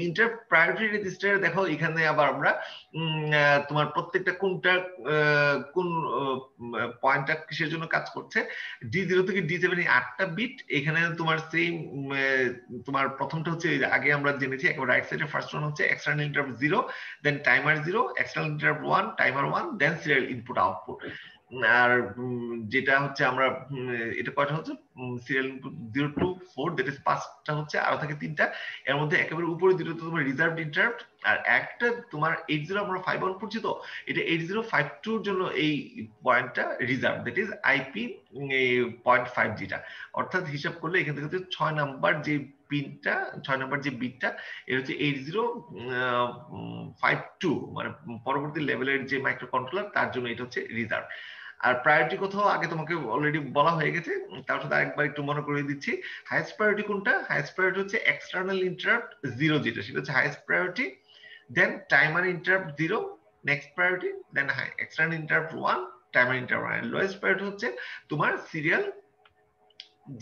Interrupt priority register দেখো এখানে আবার আমরা তোমার প্রত্যেকটা কোনটা কোন পয়েন্টটা কিসের জন্য কাজ করছে, D0 থেকে D7 এই 8টা বিট। এখানে তোমার সেম তোমার প্রথমটা হচ্ছে আগে আমরা জেনেছি একেবারে রাইট সাইডে ফার্স্ট ওয়ান হচ্ছে এক্সটার্নাল ইন্টারাপ্ট 0, দেন টাইমার 0, এক্সটার্নাল ইন্টারাপ্ট 1, টাইমার 1, দেন সিরিয়াল ইনপুট আউটপুট। আর যেটা হচ্ছে আমরা এটা কয়টা হচ্ছে serial input 0 to 4 that is 5টা হচ্ছে, আরো থাকে 3টা। এর মধ্যে একেবারে উপরে দুটো তো তোমার রিজার্ভড ইন্টারাপ্ট, আর একটা তোমার 80 আমরা 51 পড়ছি, তো এটা 8052 এর জন্য এই পয়েন্টটা রিজার্ভ দ্যাট ইজ IP 0.5 যেটা, অর্থাৎ হিসাব করলে এখান থেকে 6 নাম্বার যে পিনটা 6 নাম্বার যে বিটটা এটা হচ্ছে 8052, মানে পরবর্তী লেভেলের যে মাইক্রো কন্ট্রোলার তার জন্য এটা হচ্ছে রিজার্ভ। আর প্রায়োরিটি কোথাও আগে তোমাকে অলরেডি বলা হয়ে গেছে, তার সাথে আরেকবার একটু মনে করে দিচ্ছি। হাইয়েস্ট প্রায়োরিটি কোনটা? হাইয়েস্ট প্রায়োরিটি হচ্ছে এক্সটার্নাল ইন্টারাপ্ট 0 যেটা, সেটা হচ্ছে highest priority, then timer interrupt 0 next priority, then external interrupt 1, timer interrupt 1। Lowest priority হচ্ছে তোমার সিরিয়াল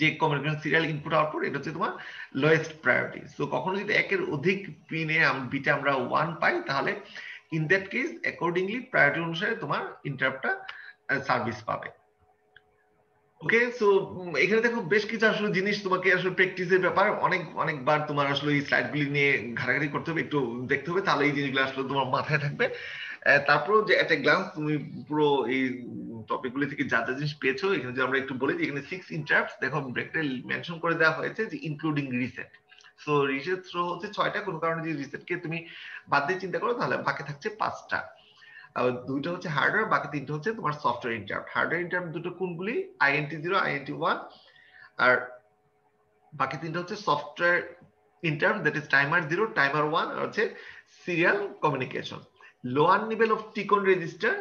যে কমিউনিকেশন সিরিয়াল ইনপুট আউটপুট, এটা হচ্ছে তোমার লোয়েস্ট প্রায়োরিটি। সো কখনো যদি একের অধিক পিনে বিটে আমরা 1 পাই তাহলে in that case accordingly priority অনুসারে তোমার ইন্টারাপ্টটা সার্ভিস পাবে। ওকে, সো এখানে দেখো বেশ কিছু আসলে জিনিস তোমাকে আসলে প্র্যাকটিসের ব্যাপার, অনেকবার তোমার আসলে এই স্লাইডগুলি নিয়ে ঘাটাঘাটি করতে হবে, একটু দেখতে হবে, তাহলে এই জিনিসগুলো আসলে তোমার মাথায় থাকবে। তারপরেও যে একটা গ্লান্স তুমি পুরো এই টপিকগুলি থেকে যা যা জিনিস পেয়েছো এখানে যে আমরা একটু বলি যে এখানে 6 ইন্টারাপ্টস দেখো ব্রেকটা মেনশন করে দেওয়া হয়েছে যে including reset. So reset throw হচ্ছে 6টা, কোনো কারণে যদি রিসেটকে তুমি বাদ দিয়ে চিন্তা করো তাহলে বাকি থাকছে 5টা। দুইটা হচ্ছে হার্ডওয়্যার, বাকি 3টা হচ্ছে তোমার সফটওয়্যার ইন্টারাপ্ট। হার্ডওয়্যার ইন্টারাপ্ট দুটো কোনগুলি? INT 0, INT 1, আর বাকি 3টা হচ্ছে software interrupt that is timer 0, timer 1 হচ্ছে serial communication. Lower level of T-con register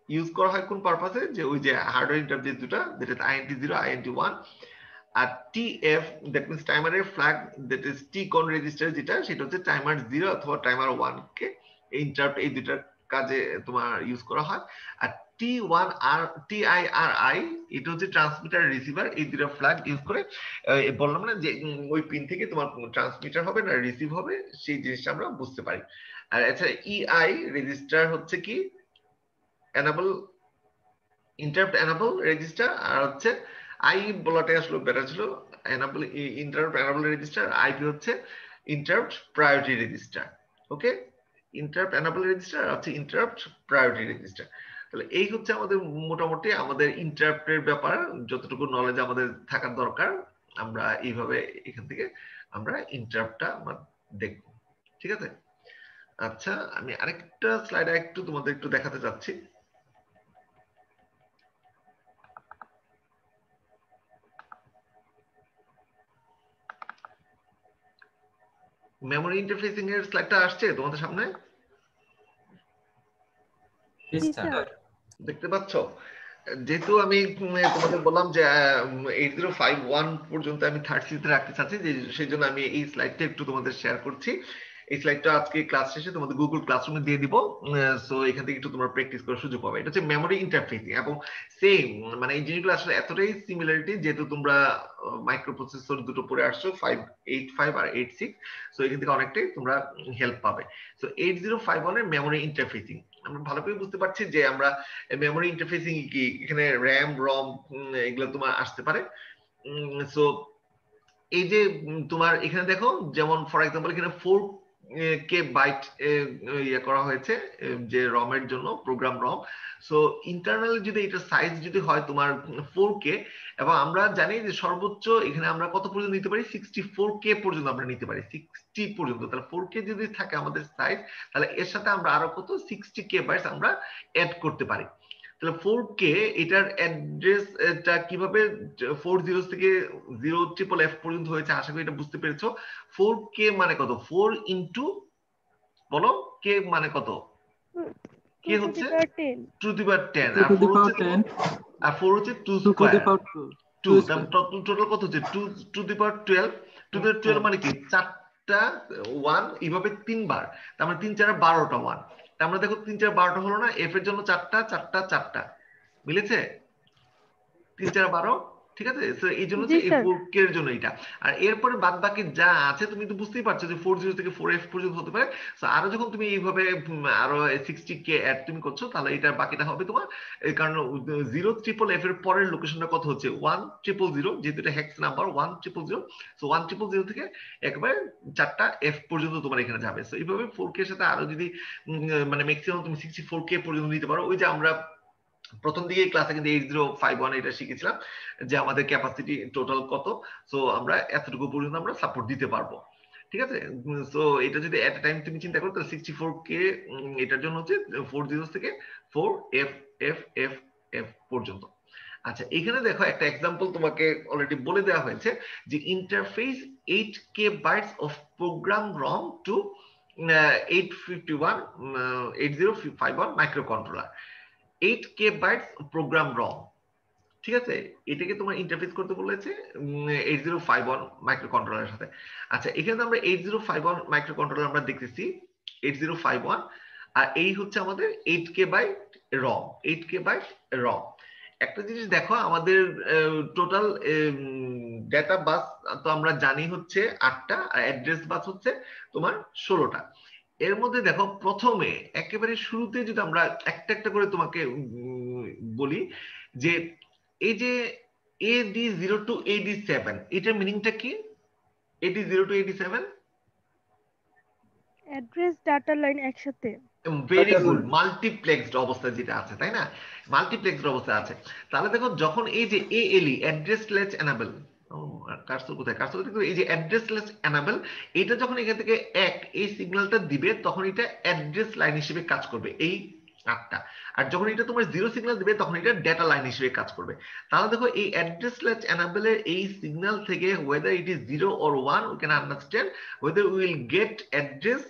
use করা হয় কোন পারপাসে, যে ওই যে হার্ডওয়্যার ইন্টারাপ্ট যে দুটো, দ্যাট ইজ INT0 INT1। আর TF দ্যাট মিন্স টাইমারের flag that is TCON register, যেটা সেটা হচ্ছে টাইমার 0 অথবা টাইমার 1 কে ইন্টারাপ্ট এই দুটার কাজে তোমার ইউজ করা হয়। আর TIRI এটা হচ্ছে ট্রান্সমিটার রিসিভার, এই দুটো ফ্ল্যাগ ইউজ করে বললাম না যে ওই পিন থেকে তোমার ট্রান্সমিটার হবে না রিসিভ হবে, সেই জিনিসটা আমরা বুঝতে পারি। আর আচ্ছা EI রেজিস্টার হচ্ছে কি এনেবল ইন্টারাপ্ট এনেবল রেজিস্টার, আর হচ্ছে আই বলাটা আসলে বেটার ছিল, enable interrupt enable register. IP হচ্ছে ইন্টারাপ্ট প্রায়োরিটি রেজিস্টার। ওকে, ইন্টারাপ্ট এনেবল রেজিস্টার আর হচ্ছে ইন্টারাপ্ট প্রায়োরিটি রেজিস্টার। তাহলে এই হচ্ছে আমাদের মোটামুটি আমাদের ইন্টারাপ্টের ব্যাপার যতটুকু নলেজ আমাদের থাকার দরকার, আমরা এইভাবে এখান থেকে আমরা ইন্টারাপ্টটা আমরা দেখব। ঠিক আছে, আচ্ছা আমি আরেকটা স্লাইড একটু তোমাদের একটু দেখাতে চাচ্ছি। মেমোরি ইন্টারফেসিং এর স্লাইডটা আসছে তোমাদের সামনে, দেখতে পাচ্ছ? যেহেতু আমি তোমাদের বললাম যে 8051 পর্যন্ত আমি থার্ড সিরিজে রাখতে চাচ্ছি, সেই জন্য আমি এই স্লাইডটা একটু তোমাদের শেয়ার করছি। এই স্লাইডটা আজকে ক্লাস শেষে তোমাদের গুগল ক্লাসরুমে দিয়ে দিব, সো এখান থেকে একটু তোমরা প্র্যাকটিস করার সুযোগ পাবে। এটা হচ্ছে মেমোরি ইন্টারফেসিং, এবং সেম মানে এই জিনিসগুলো আসলে এতটাই সিমিলারিটি, যেহেতু তোমরা মাইক্রোপ্রসেসর দুটো পড়ে আসছো 585 আর 86, সো এখান থেকে অনেকটাই তোমরা হেল্প পাবে। সো 8051 এর মেমোরি ইন্টারফেসিং আমরা ভালো করে বুঝতে পারছি যে আমরা মেমোরি ইন্টারফেসিং কি এখানে র্যাম রম এগুলো তোমার আসতে পারে। সো এই যে তোমার এখানে দেখো, যেমন ফর এক্সাম্পল এখানে 4K বাইট ইয়ে করা হয়েছে যে রম এর জন্য, প্রোগ্রাম রম। সো ইন্টারনাল যদি এটা সাইজ যদি হয় তোমার 4K, এবং আমরা জানি যে সর্বোচ্চ এখানে আমরা কত পর্যন্ত নিতে পারি, 64K পর্যন্ত আমরা নিতে পারি, 60 পর্যন্ত। তাহলে 4K যদি থাকে আমাদের সাইজ, তাহলে এর সাথে আমরা আরো কত 60K বাইটস আমরা অ্যাড করতে পারি। তাহলে 4K এটার অ্যাড্রেসটা কিভাবে 40 থেকে 0FFF পর্যন্ত হয়েছে, আশা করি এটা বুঝতে পেরেছো। 4K মানে কত, 4 ইন্টু বলো K মানে কত, K হচ্ছে 2 টু দি পাওয়ার 10, আর 4 হচ্ছে 2 স্কয়ার 2, টোটাল কত হচ্ছে 2 to the power 12। 2 to the পাওয়ার 12 মানে কি 4টা 1 এইভাবে 3 বার, তার মানে 3 4 12টা 1। আমরা দেখো 3 4 12টা হলো না, এফ এর জন্য 4টা 4টা 4টা মিলেছে, 3 4 12, ঠিক আছে। সো এই জন্য যে এই 4K এর জন্য এটা, আর এরপরে বাদ বাকি যা আছে তুমি তো বুঝতেই পারছো যে 40 থেকে 4F পর্যন্ত হতে পারে। সো আরো যখন তুমি এইভাবে আরো 60K অ্যাড তুমি করছো, তাহলে এটা বাকিটা হবে তোমার, কারণ 0FFF এর পরের লোকেশনটা কত হচ্ছে 1000, যেহেতু এটা হেক্স নাম্বার 1000। সো 1000 থেকে একবারে 4টা F পর্যন্ত তোমার এখানে যাবে। সো এইভাবে 4K এর সাথে আরো যদি মানে ম্যাক্সিমাম তুমি 64K পর্যন্ত নিতে পারো। ওই যে আমরা প্রথম দিকে ক্লাসে কিন্তু 8051 এটা শিখেছিলাম যে আমাদের ক্যাপাসিটি টোটাল কত, সো আমরা এতটুকু পর্যন্ত আমরা সাপোর্ট দিতে পারবো, ঠিক আছে। সো এটা যদি এট এ টাইম তুমি চিন্তা করো, তাহলে 64K এটার জন্য হচ্ছে 40 থেকে 4FFF পর্যন্ত। আচ্ছা এখানে দেখো একটা এক্সাম্পল তোমাকে অলরেডি বলে দেওয়া হয়েছে যে interface 8K bytes of program ROM to 8051 microcontroller, 8K bytes program ROM, ঠিক আছে। এটাকে তোমার ইন্টারফেস করতে বলেছে 8051 মাইক্রোকন্ট্রোলারের সাথে। আচ্ছা এখানে আমরা 8051 মাইক্রোকন্ট্রোলার আমরা দেখতেছি 8051, আর এই হচ্ছে আমাদের 8K বাইট রম, 8K বাইট রম। একটা জিনিস দেখো, আমাদের টোটাল ডেটা বাস তো আমরা জানি হচ্ছে 8টা, আর অ্যাড্রেস বাস হচ্ছে তোমার 16টা। এর মধ্যে দেখো প্রথমে একেবারে শুরুতে যদি আমরা একটা একটা করে তোমাকে বলি, যে এই যে AD0 to AD7 এটার মিনিংটা কি? AD0 to AD7 address data line একসাথে, ভেরি গুড, মাল্টিপ্লেক্সড অবস্থা যেটা আছে, তাই না, মাল্টিপ্লেক্সড অবস্থা আছে। তাহলে দেখো যখন এই যে ALE address less enable, cursor কোথায়, কার্সর কিন্তু এই যে অ্যাড্রেস লেস এনাবল, এটা যখন এখান থেকে এক এই সিগন্যালটা দিবে, তখন এটা অ্যাড্রেস লাইন হিসেবে কাজ করবে। এই 8টা। আর যখন এটা তোমার জিরো সিগন্যাল দিবে তখন এটা ডেটা লাইন হিসেবে কাজ করবে। তাহলে দেখো এই অ্যাড্রেস ল্যাচ এনাবলের এই সিগন্যাল থেকে whether it is 0 or 1 we can understand whether we will get address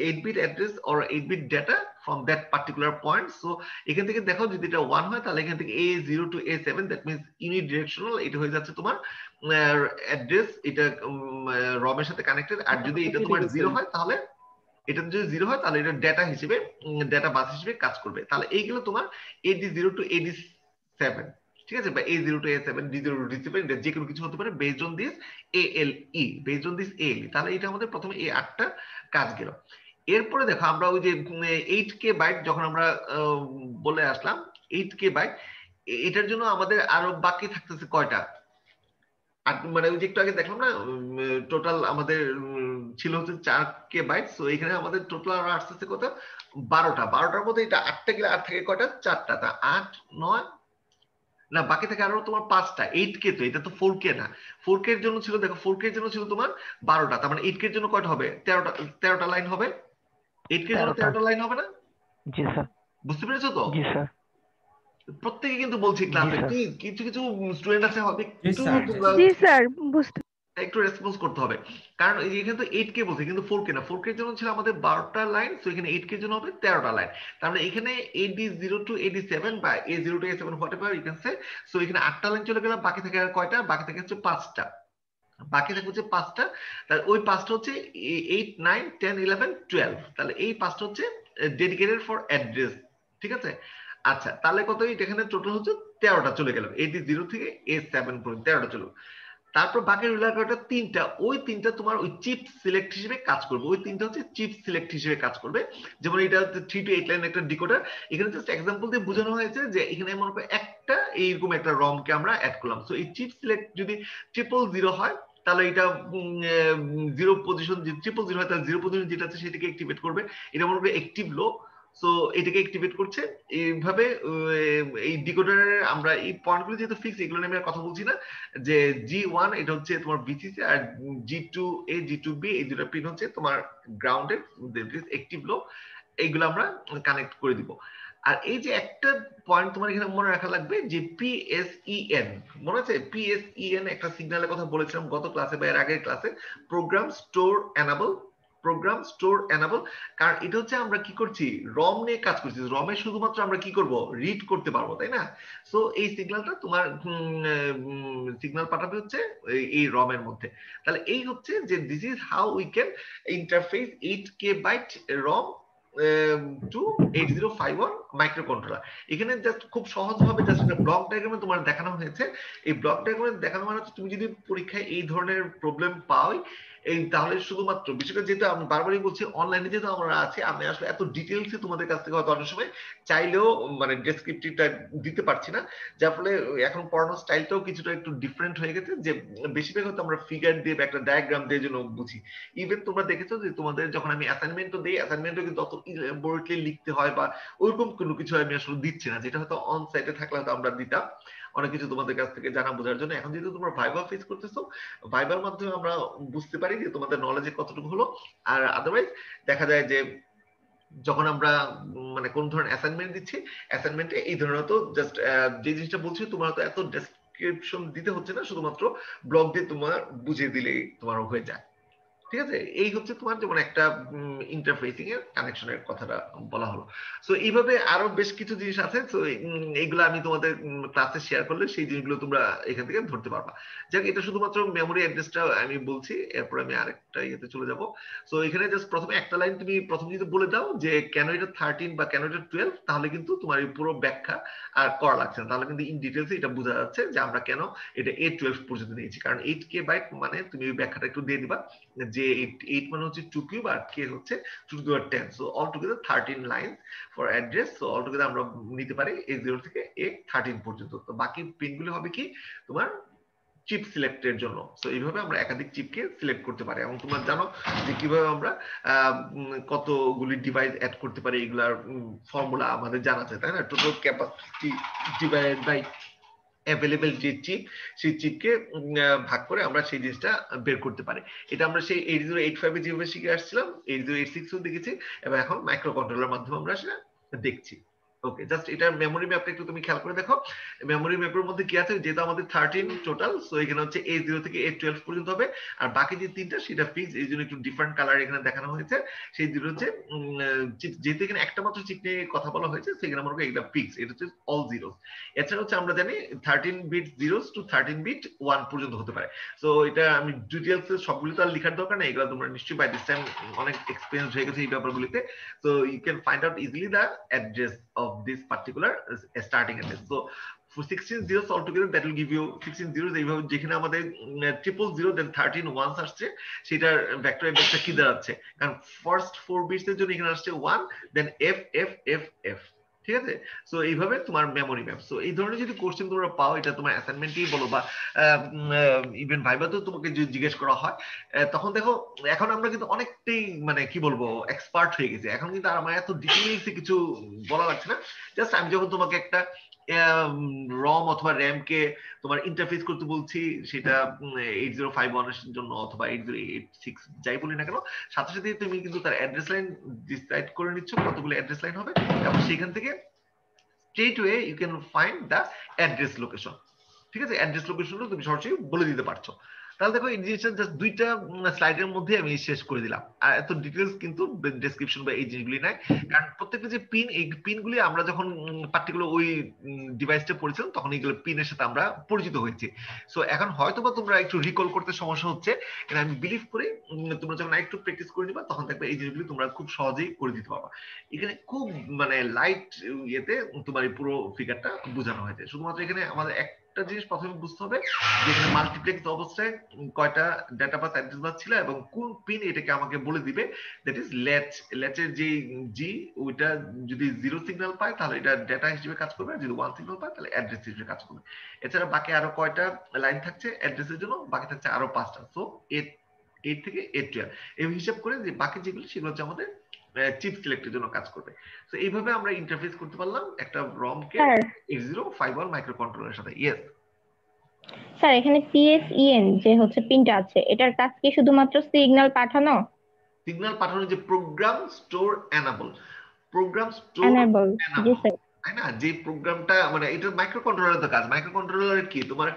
8-bit address or 8-bit data from that particular point. So এখান থেকে দেখো যদি এটা 1 হয় তাহলে এখান থেকে A0 to A7 that means unidirectional, এটা হয়ে যাচ্ছে তোমার অ্যাড্রেস, এটা রম এর সাথে কানেক্টেড। আর যদি এটা তোমার 0 হয় তাহলে এটা যদি 0 হয় তাহলে এটা ডেটা হিসেবে ডেটা বাস হিসেবে কাজ করবে। তাহলে এইগুলো তোমার AD0 to AD7, ঠিক আছে, বা A0 to A7, D0 to D7, এটা যে কোনো কিছু হতে পারে based on this ALE, based on this ALE। তাহলে এটা আমাদের প্রথমে এই 8টা কাজ গেল। এরপরে দেখো আমরা ওই যে 8K বাইট যখন আমরা বলে আসলাম 8K বাইট, এটার জন্য আমাদের আরো বাকি থাকতেছে কয়টা, আর মানে ওই যে একটু আগে দেখলাম না টোটাল আমাদের ছিল হচ্ছে 4K বাইট। সো এখানে আমাদের টোটাল আর আসতেছে কত, 12টার মধ্যে এটা 8টা গেলে আর থাকে কয়টা, 4টা। তা 8 9 না, বাকি থাকে আরো তোমার 5টা। 8K তো এটা তো 4K না, 4K এর জন্য ছিল, দেখো 4K এর জন্য ছিল তোমার 12টা, তার মানে 8K এর জন্য কয়টা হবে, 13টা লাইন হবে। 8K এর জন্য 13টা লাইন হবে না? জি স্যার। বুঝতে পেরেছো তো? জি স্যার। প্রত্যেকে কিন্তু বলছি ক্লাসে, কিছু কিছু স্টুডেন্ট আছে হবে জি স্যার, বুঝতে একটু রেসপন্স করতে হবে, কারণ এখানে তো 8K বলছে কিন্তু 4K না। 4K এর জন্য ছিল আমাদের 12টা লাইন, সো এখানে 8K এর জন্য হবে 13টা লাইন। তার মানে এখানে AD0 to AD7 বা A0 to A7 whatever you can say, so এখানে 8টা লাইন চলে গেল, বাকি থাকে আর কয়টা, বাকি থাকে হচ্ছে 5টা, বাকি থাকে হচ্ছে 5টা। তাহলে ওই 5টা হচ্ছে 8 9 10 11 12, তাহলে এই 5টা হচ্ছে ডেডিকেটেড ফর অ্যাড্রেস, ঠিক আছে। আচ্ছা, তাহলে কত, এখানে টোটাল হচ্ছে 13টা চলে গেল, AD0 থেকে A7 পর্যন্ত 13টা চলে। তারপর বাকি রইল কয়টা, 3টা। ওই 3টা তোমার ওই চিপ সিলেক্ট হিসেবে কাজ করবে, ওই 3টা হচ্ছে চিপ সিলেক্ট হিসেবে কাজ করবে। যেমন এটা হচ্ছে 3 to 8 লাইন একটা ডিকোডার। এখানে জাস্ট এক্সাম্পল দিয়ে বোঝানো হয়েছে যে এখানে মনে করো একটা এইরকম একটা রম কে আমরা অ্যাড করলাম। সো এই চিপ সিলেক্ট যদি 000 হয় তাহলে এটা 0 পজিশন, যদি 000 হয় তাহলে 0 পজিশন যেটা আছে সেটাকে অ্যাক্টিভেট করবে। এটা মনে করো অ্যাক্টিভ লো, সো এটাকে অ্যাক্টিভেট করছে। এইভাবে এই ডিকোডারের আমরা এই পয়েন্টগুলো যেহেতু ফিক্স, এগুলো নিয়ে আমি কথা বলছি না, যে G1 এটা হচ্ছে তোমার VCC, আর G2A G2B এই দুটো পিন হচ্ছে তোমার গ্রাউন্ডের অ্যাক্টিভ লো, এইগুলো আমরা কানেক্ট করে দিব। আর এই যে একটা পয়েন্ট তোমার এখানে মনে রাখা লাগবে যে PSEN, মনে আছে PSEN একটা সিগন্যালের কথা বলেছিলাম গত ক্লাসে বা এর আগের ক্লাসে, program store enable, program store enable. কারণ এটা হচ্ছে আমরা কি করছি, রম নিয়ে কাজ করছি, রমে শুধুমাত্র আমরা কি করব, রিড করতে পারবো, তাই না। সো এই সিগন্যালটা তোমার সিগন্যাল পাঠাবে হচ্ছে এই রমের মধ্যে। তাহলে এই হচ্ছে যে this is how we can interface 8K byte ROM to 8051 microcontroller. এখানে জাস্ট খুব সহজভাবে জাস্ট একটা ব্লক ডায়াগ্রামে তোমার দেখানো হয়েছে। এই ব্লক ডায়াগ্রামে দেখানো মানে হচ্ছে তুমি যদি পরীক্ষায় এই ধরনের প্রবলেম পাও এই, তাহলে শুধুমাত্র বিশেষ করে যেহেতু আমি বারবারই বলছি অনলাইনে যেহেতু আমরা আছি, আমি আসলে এত ডিটেইলসে তোমাদের কাছ থেকে হয়তো অনেক সময় চাইলেও মানে ডেসক্রিপটিভটা দিতে পারছি না, যার ফলে এখন পড়ানোর স্টাইলটাও কিছুটা একটু ডিফারেন্ট হয়ে গেছে, যে বেশিরভাগ হয়তো আমরা ফিগার দিয়ে বা একটা ডায়াগ্রাম দিয়ে জন্য বুঝি। ইভেন তোমরা দেখেছো যে তোমাদের যখন আমি অ্যাসাইনমেন্টও দিই, অ্যাসাইনমেন্টও কিন্তু অত ইলাবোরেটলি লিখতে হয় বা ওইরকম কোনো কিছু আমি আসলে দিচ্ছি না, যেটা হয়তো অন সাইটে থাকলে হয়তো আমরা দিতাম অনেক কিছু তোমাদের কাছ থেকে জানা বোঝার জন্য। এখন যেহেতু তোমরা ভাইবা ফেস করতেছো, ভাইবার মাধ্যমে আমরা বুঝতে পারি যে তোমাদের নলেজে কতটুকু হলো। আর আদারওয়াইজ দেখা যায় যে যখন আমরা মানে কোন ধরনের অ্যাসাইনমেন্ট দিচ্ছি, অ্যাসাইনমেন্টে এই ধরনের তো জাস্ট যে জিনিসটা বলছি তোমার তো এত ডেসক্রিপশন দিতে হচ্ছে না, শুধুমাত্র ব্লগ দিয়ে তোমার বুঝিয়ে দিলেই তোমার হয়ে যায়, ঠিক আছে। এই হচ্ছে তোমার যেমন একটা ইন্টারফেসিং এর কানেকশনের কথাটা বলা হলো। সো এইভাবে আরো বেশ কিছু জিনিস আছে, তো এইগুলো আমি তোমাদের ক্লাসে শেয়ার করলে সেই জিনিসগুলো তোমরা এখান থেকে ধরতে পারবা। যাক, এটা শুধুমাত্র মেমোরি অ্যাড্রেসটা আমি বলছি, এরপর আমি আরেকটা ইয়েতে চলে যাব। সো এখানে জাস্ট প্রথমে একটা লাইন তুমি প্রথম যদি বলে দাও যে কেন এটা 13 বা কেন এটা 12, তাহলে কিন্তু তোমার এই পুরো ব্যাখ্যা আর করা লাগছে না, তাহলে কিন্তু ইন ডিটেইলস এটা বোঝা যাচ্ছে যে আমরা কেন এটা A12 পর্যন্ত নিয়েছি। কারণ 8K বাইট মানে তুমি এই ব্যাখ্যাটা একটু দিয়ে দিবা যে 8 মানে হচ্ছে 2 কিউব আর k হচ্ছে 2 to the power 10, so all together 13 lines for address. So all together আমরা নিতে পারি A0 থেকে A13 পর্যন্ত। তো বাকি পিনগুলো হবে কি তোমার চিপ সিলেক্টের জন্য। সো এইভাবে আমরা একাধিক চিপকে সিলেক্ট করতে পারি, এবং তোমরা জানো যে কিভাবে আমরা কতগুলি ডিভাইস অ্যাড করতে পারি, এগুলার ফর্মুলা আমাদের জানা আছে, তাই না। Total capacity divided by available যে চিপ, সেই চিপকে ভাগ করে আমরা সেই জিনিসটা বের করতে পারি। এটা আমরা সেই 8085 এ যেভাবে শিখে আসছিলাম, 8086 ও দেখেছি, এবং এখন মাইক্রো কন্ট্রোলার মাধ্যমে আমরা সেটা দেখছি। ওকে, জাস্ট এটা মেমোরি ম্যাপটা একটু তুমি খেয়াল করে দেখো। মেমোরি ম্যাপের মধ্যে কি আছে, যেহেতু আমাদের 13 টোটাল, সো এখানে হচ্ছে A0 থেকে A12 পর্যন্ত হবে, আর বাকি যে তিনটা সেটা ফিক্স, এই জন্য একটু ডিফারেন্ট কালার এখানে দেখানো হয়েছে। সেই দুটো হচ্ছে যেহেতু এখানে একটা মাত্র চিপ নিয়ে কথা বলা হয়েছে, সেখানে মনে করি এটা ফিক্স, এটা হচ্ছে অল জিরো। এছাড়া হচ্ছে আমরা জানি 13 বিট 0 টু 13 বিট 1 পর্যন্ত হতে পারে। সো এটা আমি ডিটেইলস সবগুলো তো আর লেখার দরকার নেই, এগুলো তোমরা নিশ্চয়ই বাই দিস টাইম অনেক এক্সপেরিয়েন্স হয়ে গেছে এই ব্যাপারগুলিতে। So you can find out easily the address of this particular starting address. So for 16 zeros altogether, that will give you 16 zeros এইভাবে, যেখানে আমাদের 000 then 13 ones আসছে, সেটার ভেক্টর অ্যাড্রেসটা কি দাঁড়াচ্ছে, কারণ ফার্স্ট 4 বিটস এর জন্য এখানে আসছে 1 then f f f f, ঠিক আছে। সো এইভাবে তোমার মেমোরি ম্যাপ। সো এই ধরনের যদি কোশ্চেন তোমরা পাও, এটা তোমার অ্যাসাইনমেন্টই বলো বা ইভেন ভাইভাতেও তোমাকে যদি জিজ্ঞেস করা হয়, তখন দেখো এখন আমরা কিন্তু অনেকটাই মানে কি বলবো এক্সপার্ট হয়ে গেছি। এখন কিন্তু আর আমার এত ডিটেইলসে কিছু বলা লাগছে না। জাস্ট আমি যখন তোমাকে একটা রম অথবা র্যাম কে তোমার ইন্টারফেস করতে বলছি, সেটা 8051 এর জন্য অথবা 8086 যাই বলি না কেন, সাথে সাথে তুমি কিন্তু তার অ্যাড্রেস লাইন ডিসাইড করে নিচ্ছ কতগুলো অ্যাড্রেস লাইন হবে, এবং সেখান থেকে straight way you can find the address location. ঠিক আছে, অ্যাড্রেস লোকেশনটা তুমি সরাসরি বলে দিতে পারছো। তাহলে দেখো এই জিনিসটা জাস্ট দুইটা স্লাইডের মধ্যে আমি শেষ করে দিলাম, আর এত ডিটেইলস কিন্তু ডেসক্রিপশন বা এই জিনিসগুলি নাই, কারণ প্রত্যেকটা যে পিন, এই পিনগুলি আমরা যখন পার্টিকুলার ওই ডিভাইসটা পড়েছিলাম তখন এইগুলো পিনের সাথে আমরা পরিচিত হয়েছি। সো এখন হয়তোবা তোমরা একটু রিকল করতে সমস্যা হচ্ছে, কিন্তু আমি বিলিভ করি তোমরা যখন একটু প্র্যাকটিস করে নিবা তখন দেখবে এই জিনিসগুলি তোমরা খুব সহজেই করে দিতে পারবা। এখানে খুব মানে লাইট ইয়েতে তোমার এই পুরো ফিগারটা বোঝানো হয়েছে। শুধুমাত্র এখানে আমাদের একটা জিনিস প্রথমে বুঝতে হবে, যেখানে মাল্টিপ্লেক্স অবস্থায় কয়টা ডেটা বাস অ্যাড্রেস বাস ছিল এবং কোন পিন এটাকে আমাকে বলে দিবে, দ্যাট ইজ ল্যাচ। ল্যাচের যে জি, ওইটা যদি 0 সিগন্যাল পায় তাহলে এটা ডেটা হিসেবে কাজ করবে, আর যদি 1 সিগন্যাল পায় তাহলে অ্যাড্রেস হিসেবে কাজ করবে। এছাড়া বাকি আরো কয়টা লাইন থাকছে অ্যাড্রেসের জন্য, বাকি থাকছে আরো 5টা। সো 8 থেকে 8 এই হিসাব করে যে বাকি যেগুলো সেগুলো হচ্ছে আমাদের চিপ সিলেক্টের জন্য কাজ করবে। তো এইভাবে আমরা ইন্টারফেস করতে পারলাম একটা রম কে 8051 মাইক্রোকন্ট্রোলারের সাথে। ইয়েস স্যার, এখানে PSEN যে হচ্ছে পিনটা আছে, এটার কাজ কি শুধুমাত্র সিগন্যাল পাঠানো? সিগন্যাল পাঠানো, যে program store enable, program store enable, জি স্যার। তাই না, যে প্রোগ্রামটা মানে এটা মাইক্রো কন্ট্রোলারের তো কাজ। মাইক্রো কন্ট্রোলার কি, তোমার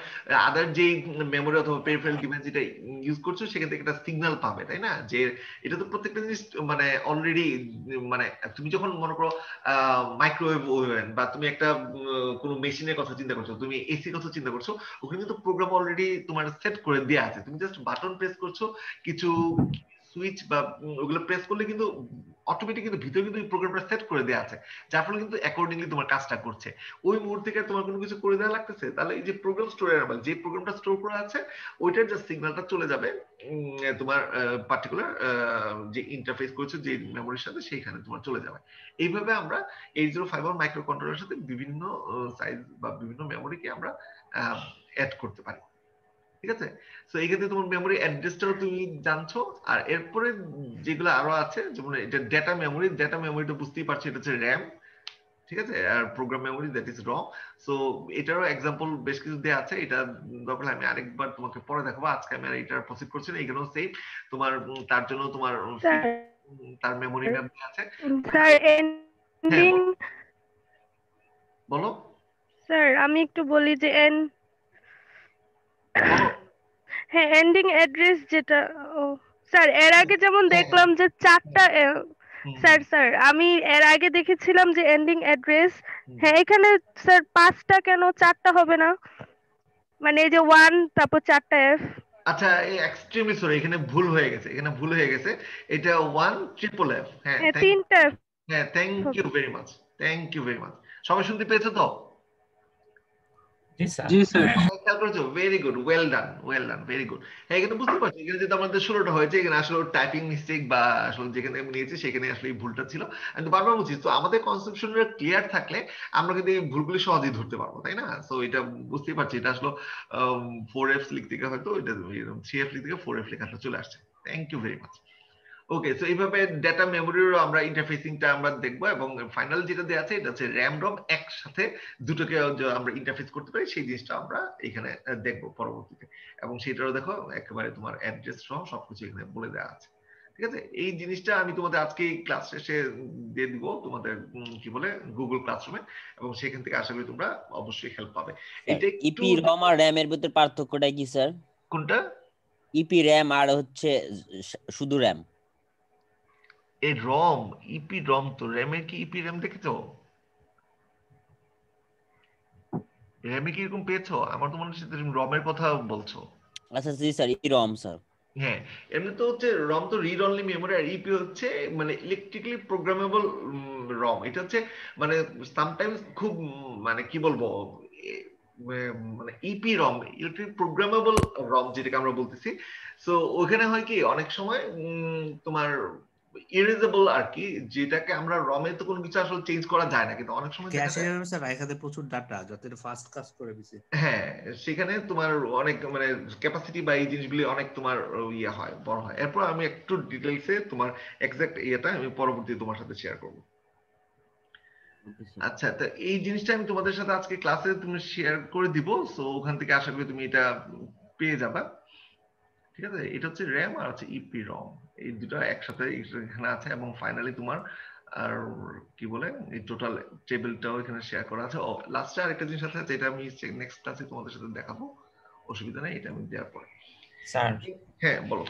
আদার যে মেমোরি অথবা পেরিফেরাল ডিভাইস যেটা ইউজ করছো সেখান থেকে একটা সিগন্যাল পাবে, তাই না। যে এটা তো প্রত্যেকটা জিনিস মানে অলরেডি, মানে তুমি যখন মনে করো মাইক্রোওয়েভ ওভেন বা তুমি একটা কোনো মেশিনের কথা চিন্তা করছো, তুমি এসির কথা চিন্তা করছো, ওখানে কিন্তু প্রোগ্রাম অলরেডি তোমার সেট করে দেওয়া আছে। তুমি জাস্ট বাটন প্রেস করছো, কিছু সুইচ বা ওগুলো প্রেস করলে কিন্তু অটোমেটিক কিন্তু ভিতরে কিন্তু প্রোগ্রামটা সেট করে দেওয়া আছে, যার ফলে কিন্তু অ্যাকর্ডিংলি তোমার কাজটা করছে। ওই মুহূর্তে থেকে তোমার কোনো কিছু করে দেওয়া লাগতেছে, তাহলে এই যে প্রোগ্রাম স্টোর এনেবল, যে প্রোগ্রামটা স্টোর করা আছে ওইটার যে সিগন্যালটা চলে যাবে তোমার পার্টিকুলার যে ইন্টারফেস করেছো যে মেমোরির সাথে, সেইখানে তোমার চলে যাবে। এইভাবে আমরা 8051 মাইক্রো কন্ট্রোলারের সাথে বিভিন্ন সাইজ বা বিভিন্ন মেমোরিকে আমরা অ্যাড করতে পারি। ঠিক আছে, সো এই ক্ষেত্রে তোমার মেমোরি অ্যাড্রেসটাও তুমি জানছো। আর এরপরে যেগুলো আরো আছে, যেমন এটা ডেটা মেমোরি, ডেটা মেমোরিটা বুঝতেই পারছো, এটা হচ্ছে র্যাম। ঠিক আছে, আর program memory that is ROM. So এটারও এক্সাম্পল বেশ কিছু দেওয়া আছে, এটা দরকার আমি আরেকবার তোমাকে পরে দেখাবো, আজকে আমি আর এটার প্রসিড করছি না। এখানেও সেম তোমার তার জন্য তোমার তার মেমোরি ম্যাপ আছে। স্যার এন্ডিং, বলো স্যার আমি একটু বলি যে হ্যাঁ, এন্ডিং অ্যাড্রেস যেটা, ও স্যার এর আগে যেমন দেখলাম যে 4টা, স্যার আমি এর আগে দেখেছিলাম যে এন্ডিং অ্যাড্রেস, হ্যাঁ এখানে স্যার 5টা কেন 4টা হবে না, মানে এই যে 1 তারপর 4টা এফ। আচ্ছা, এই এক্সট্রিমলি সরি, এখানে ভুল হয়ে গেছে, এখানে ভুল হয়ে গেছে, এটা 1 ট্রিপল এফ। হ্যাঁ 3টা। হ্যাঁ, thank you very much, thank you very much. সবাই শুনতে পেয়েছো তো? জি স্যার। খেয়াল করেছো? Very good, well done, well done, very good. হ্যাঁ, এখানে বুঝতে পারছি, এখানে যেটা আমাদের 16টা হয়েছে, এখানে আসলে টাইপিং মিস্টেক বা আসলে যেখানে আমি নিয়েছি সেখানে আসলে এই ভুলটা ছিল। আমি তো বারবার বলছি, তো আমাদের কনসেপশনটা ক্লিয়ার থাকলে আমরা কিন্তু এই ভুলগুলি সহজেই ধরতে পারবো, তাই না। সো এটা বুঝতেই পারছি, এটা আসলে 4F লিখতে গিয়ে হয়তো এটা 3F লিখতে গিয়ে 4F লেখাটা চলে আসছে। Thank you very much. Okay, so এইভাবে ডেটা মেমোরিরও আমরা ইন্টারফেসিংটা আমরা দেখবো, এবং ফাইনাল যেটা দেওয়া আছে এটা হচ্ছে র্যাম রম একসাথে দুটোকে আমরা ইন্টারফেস করতে পারি, সেই জিনিসটা আমরা এখানে দেখবো পরবর্তীতে। এবং সেটারও দেখো একেবারে তোমার অ্যাড্রেস সহ সবকিছু এখানে বলে দেওয়া আছে। ঠিক আছে, এই জিনিসটা আমি তোমাদের আজকে ক্লাস শেষে দিয়ে দিব তোমাদের কি বলে গুগল ক্লাসরুমে, এবং সেখান থেকে আশা করি তোমরা অবশ্যই হেল্প পাবে। এটা একটু ইপি রম আর র্যাম এর ভিতর পার্থক্যটা কি স্যার? কোনটা? ইপি র্যাম আর হচ্ছে শুধু র্যাম। এই রম, ইপি রম তো র্যামের কি ইপি র্যাম দেখেছো? র্যামে কি এরকম পেয়েছো? আমার তো মনে হচ্ছে তুমি রমের কথা বলছো। আচ্ছা জি স্যার, ই রম স্যার। হ্যাঁ, এমনি তো হচ্ছে রম তো রিড অনলি মেমোরি, আর ইপি হচ্ছে মানে ইলেকট্রিক্যালি প্রোগ্রামেবল রম। এটা হচ্ছে মানে সামটাইমস খুব মানে কি বলবো, মানে ইপি রম, ইলেকট্রিক প্রোগ্রামেবল রম যেটাকে আমরা বলতেছি। সো ওখানে হয় কি অনেক সময় তোমার ইরেজেবল আর কি, যেটাকে আমরা রমে তো কোনো কিছু আসলে চেঞ্জ করা যায় না, কিন্তু অনেক সময় দেখা যায় স্যার এখানে প্রচুর ডাটা যাতে ফাস্ট কাজ করে দিছে। হ্যাঁ, সেখানে তোমার অনেক মানে ক্যাপাসিটি বা এই জিনিসগুলি অনেক তোমার ইয়ে হয়, বড় হয়। এরপর আমি একটু ডিটেইলসে তোমার এক্সাক্ট ইয়েটা আমি পরবর্তীতে তোমার সাথে শেয়ার করব। আচ্ছা, তো এই জিনিসটা আমি তোমাদের সাথে আজকে ক্লাসে তুমি শেয়ার করে দিব, সো ওখান থেকে আশা করি তুমি এটা পেয়ে যাবা। ঠিক আছে, এটা হচ্ছে র্যাম আর হচ্ছে ইপি রম, এই দুটো একসাথে এখানে আছে, এবং ফাইনালি তোমার আর কি বলে এই টোটাল টেবিলটাও এখানে শেয়ার করা আছে। ও লাস্টে আরেকটা জিনিস আছে যেটা আমি নেক্সট ক্লাসে তোমাদের সাথে দেখাবো, অসুবিধা নেই, এটা আমি দেওয়ার পরে। স্যার হ্যাঁ বলো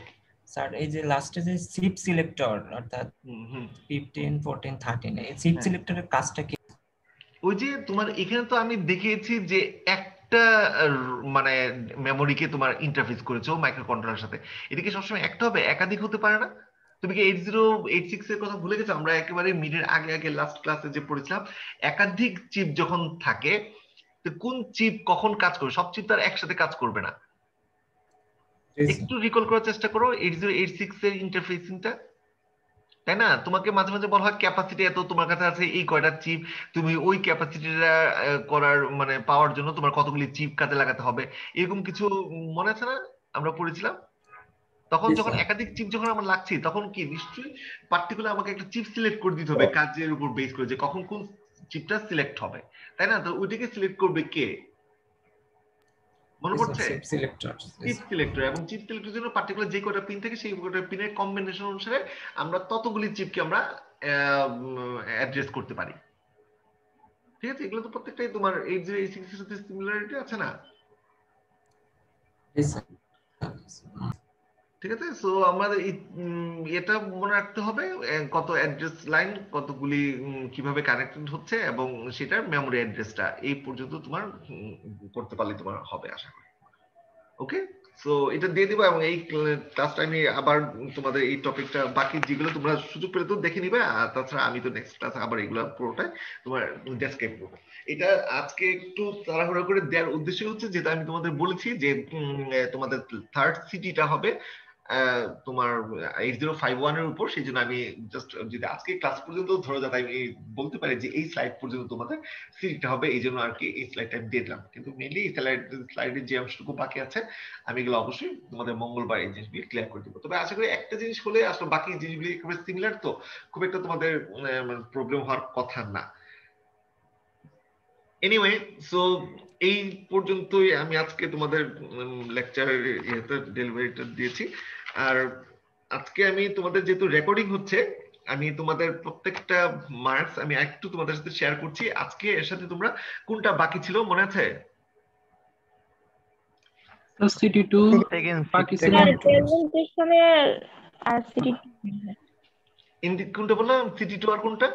স্যার, এই যে লাস্টে যে চিপ সিলেক্টর অর্থাৎ 15 14 13 এই চিপ সিলেক্টরের কাজটা কি? ওই যে তোমার এখানে তো আমি দেখিয়েছি যে একটা মানে মেমোরিকে তোমার ইন্টারফেস করেছো মাইক্রো কন্ট্রোলারের সাথে। এটা কি সবসময় একটা হবে, একাধিক হতে পারে না? তুমি কি 8086 এর কথা ভুলে গেছো? আমরা একেবারে মিডের আগে আগে লাস্ট ক্লাসে যে পড়েছিলাম, একাধিক চিপ যখন থাকে তো কোন চিপ কখন কাজ করবে, সব চিপ তার একসাথে কাজ করবে না। একটু রিকল করার চেষ্টা করো 8086 এর ইন্টারফেসিংটা, তাই না? তোমাকে মাঝে মাঝে বলা হয় ক্যাপাসিটি এত তোমার কাছে আছে, এই কয়টা চিপ, তুমি ওই ক্যাপাসিটিটা করার মানে পাওয়ার জন্য তোমার কতগুলি চিপ কাজে লাগাতে হবে, এরকম কিছু মনে আছে না আমরা পড়েছিলাম? তখন যখন একাধিক চিপ যখন আমরা লাগছি, তখন কি নিশ্চয়ই পার্টিকুলার আমাকে একটা চিপ সিলেক্ট করে দিতে হবে কাজের উপর বেস করে, যে কখন কোন চিপটা সিলেক্ট হবে, তাই না? তো ওইটাকে সিলেক্ট করবে কে, মনে পড়ছে? Chip selector. এবং চিপ সিলেক্টরের জন্য পার্টিকুলার যে কয়টা পিন থাকে সেই কয়টা পিনের কম্বিনেশন অনুসারে আমরা ততগুলি চিপকে আমরা অ্যাড্রেস করতে পারি। ঠিক আছে, এগুলো তো প্রত্যেকটাই তোমার 8086 এর সাথে সিমিলারিটি আছে না? ঠিক আছে, সো আমাদের এটা মনে রাখতে হবে কত অ্যাড্রেস লাইন কতগুলি কিভাবে কানেক্টেড হচ্ছে, এবং সেটার মেমোরি অ্যাড্রেসটা এই পর্যন্ত তোমার করতে পারলে তোমার হবে আশা করি। ওকে, সো এটা দিয়ে দিব, এবং এই ক্লাসটা আমি আবার তোমাদের এই টপিকটা বাকি যেগুলো তোমরা সুযোগ পেলে তো দেখে নিবে, আর তাছাড়া আমি তো নেক্সট ক্লাসে আবার এগুলো পুরোটাই তোমার ডেসক্রাইব করবো। এটা আজকে একটু তাড়াহুড়া করে দেওয়ার উদ্দেশ্য হচ্ছে, যেটা আমি তোমাদের বলেছি যে তোমাদের থার্ড সিটিটা হবে তোমার 8051 এর উপর, সেই জন্য আমি জাস্ট যদি আজকে ক্লাস পর্যন্ত ধরে যাতে আমি বলতে পারি যে এই স্লাইড পর্যন্ত তোমাদের সিরিজটা হবে, এই জন্য আর কি এই স্লাইডটা আমি দিয়ে দিলাম। কিন্তু মেইনলি এই স্লাইডের যে অংশটুকু বাকি আছে আমি এগুলো অবশ্যই তোমাদের মঙ্গলবার এই জিনিসগুলি ক্লিয়ার করে দিব। তবে আশা করি একটা জিনিস হলে আসলে বাকি জিনিসগুলি খুব সিমিলার, তো খুব একটা তোমাদের প্রবলেম হওয়ার কথা না। এনিওয়ে, সো এই পর্যন্তই আমি আজকে তোমাদের লেকচারের ডেলিভারিটা দিয়েছি। আর আজকে আমি তোমাদের যেহেতু রেকর্ডিং হচ্ছে, আমি তোমাদের প্রত্যেকটা মার্কস আমি একটু তোমাদের সাথে শেয়ার করছি। আজকে এর সাথে তোমরা কোনটা বাকি ছিল মনে আছে? সিটি2 বাকি ছিল, প্রেজেন্টেশনে আর সিটি2 কোনটা বললাম? সিটি2 আর কোনটা?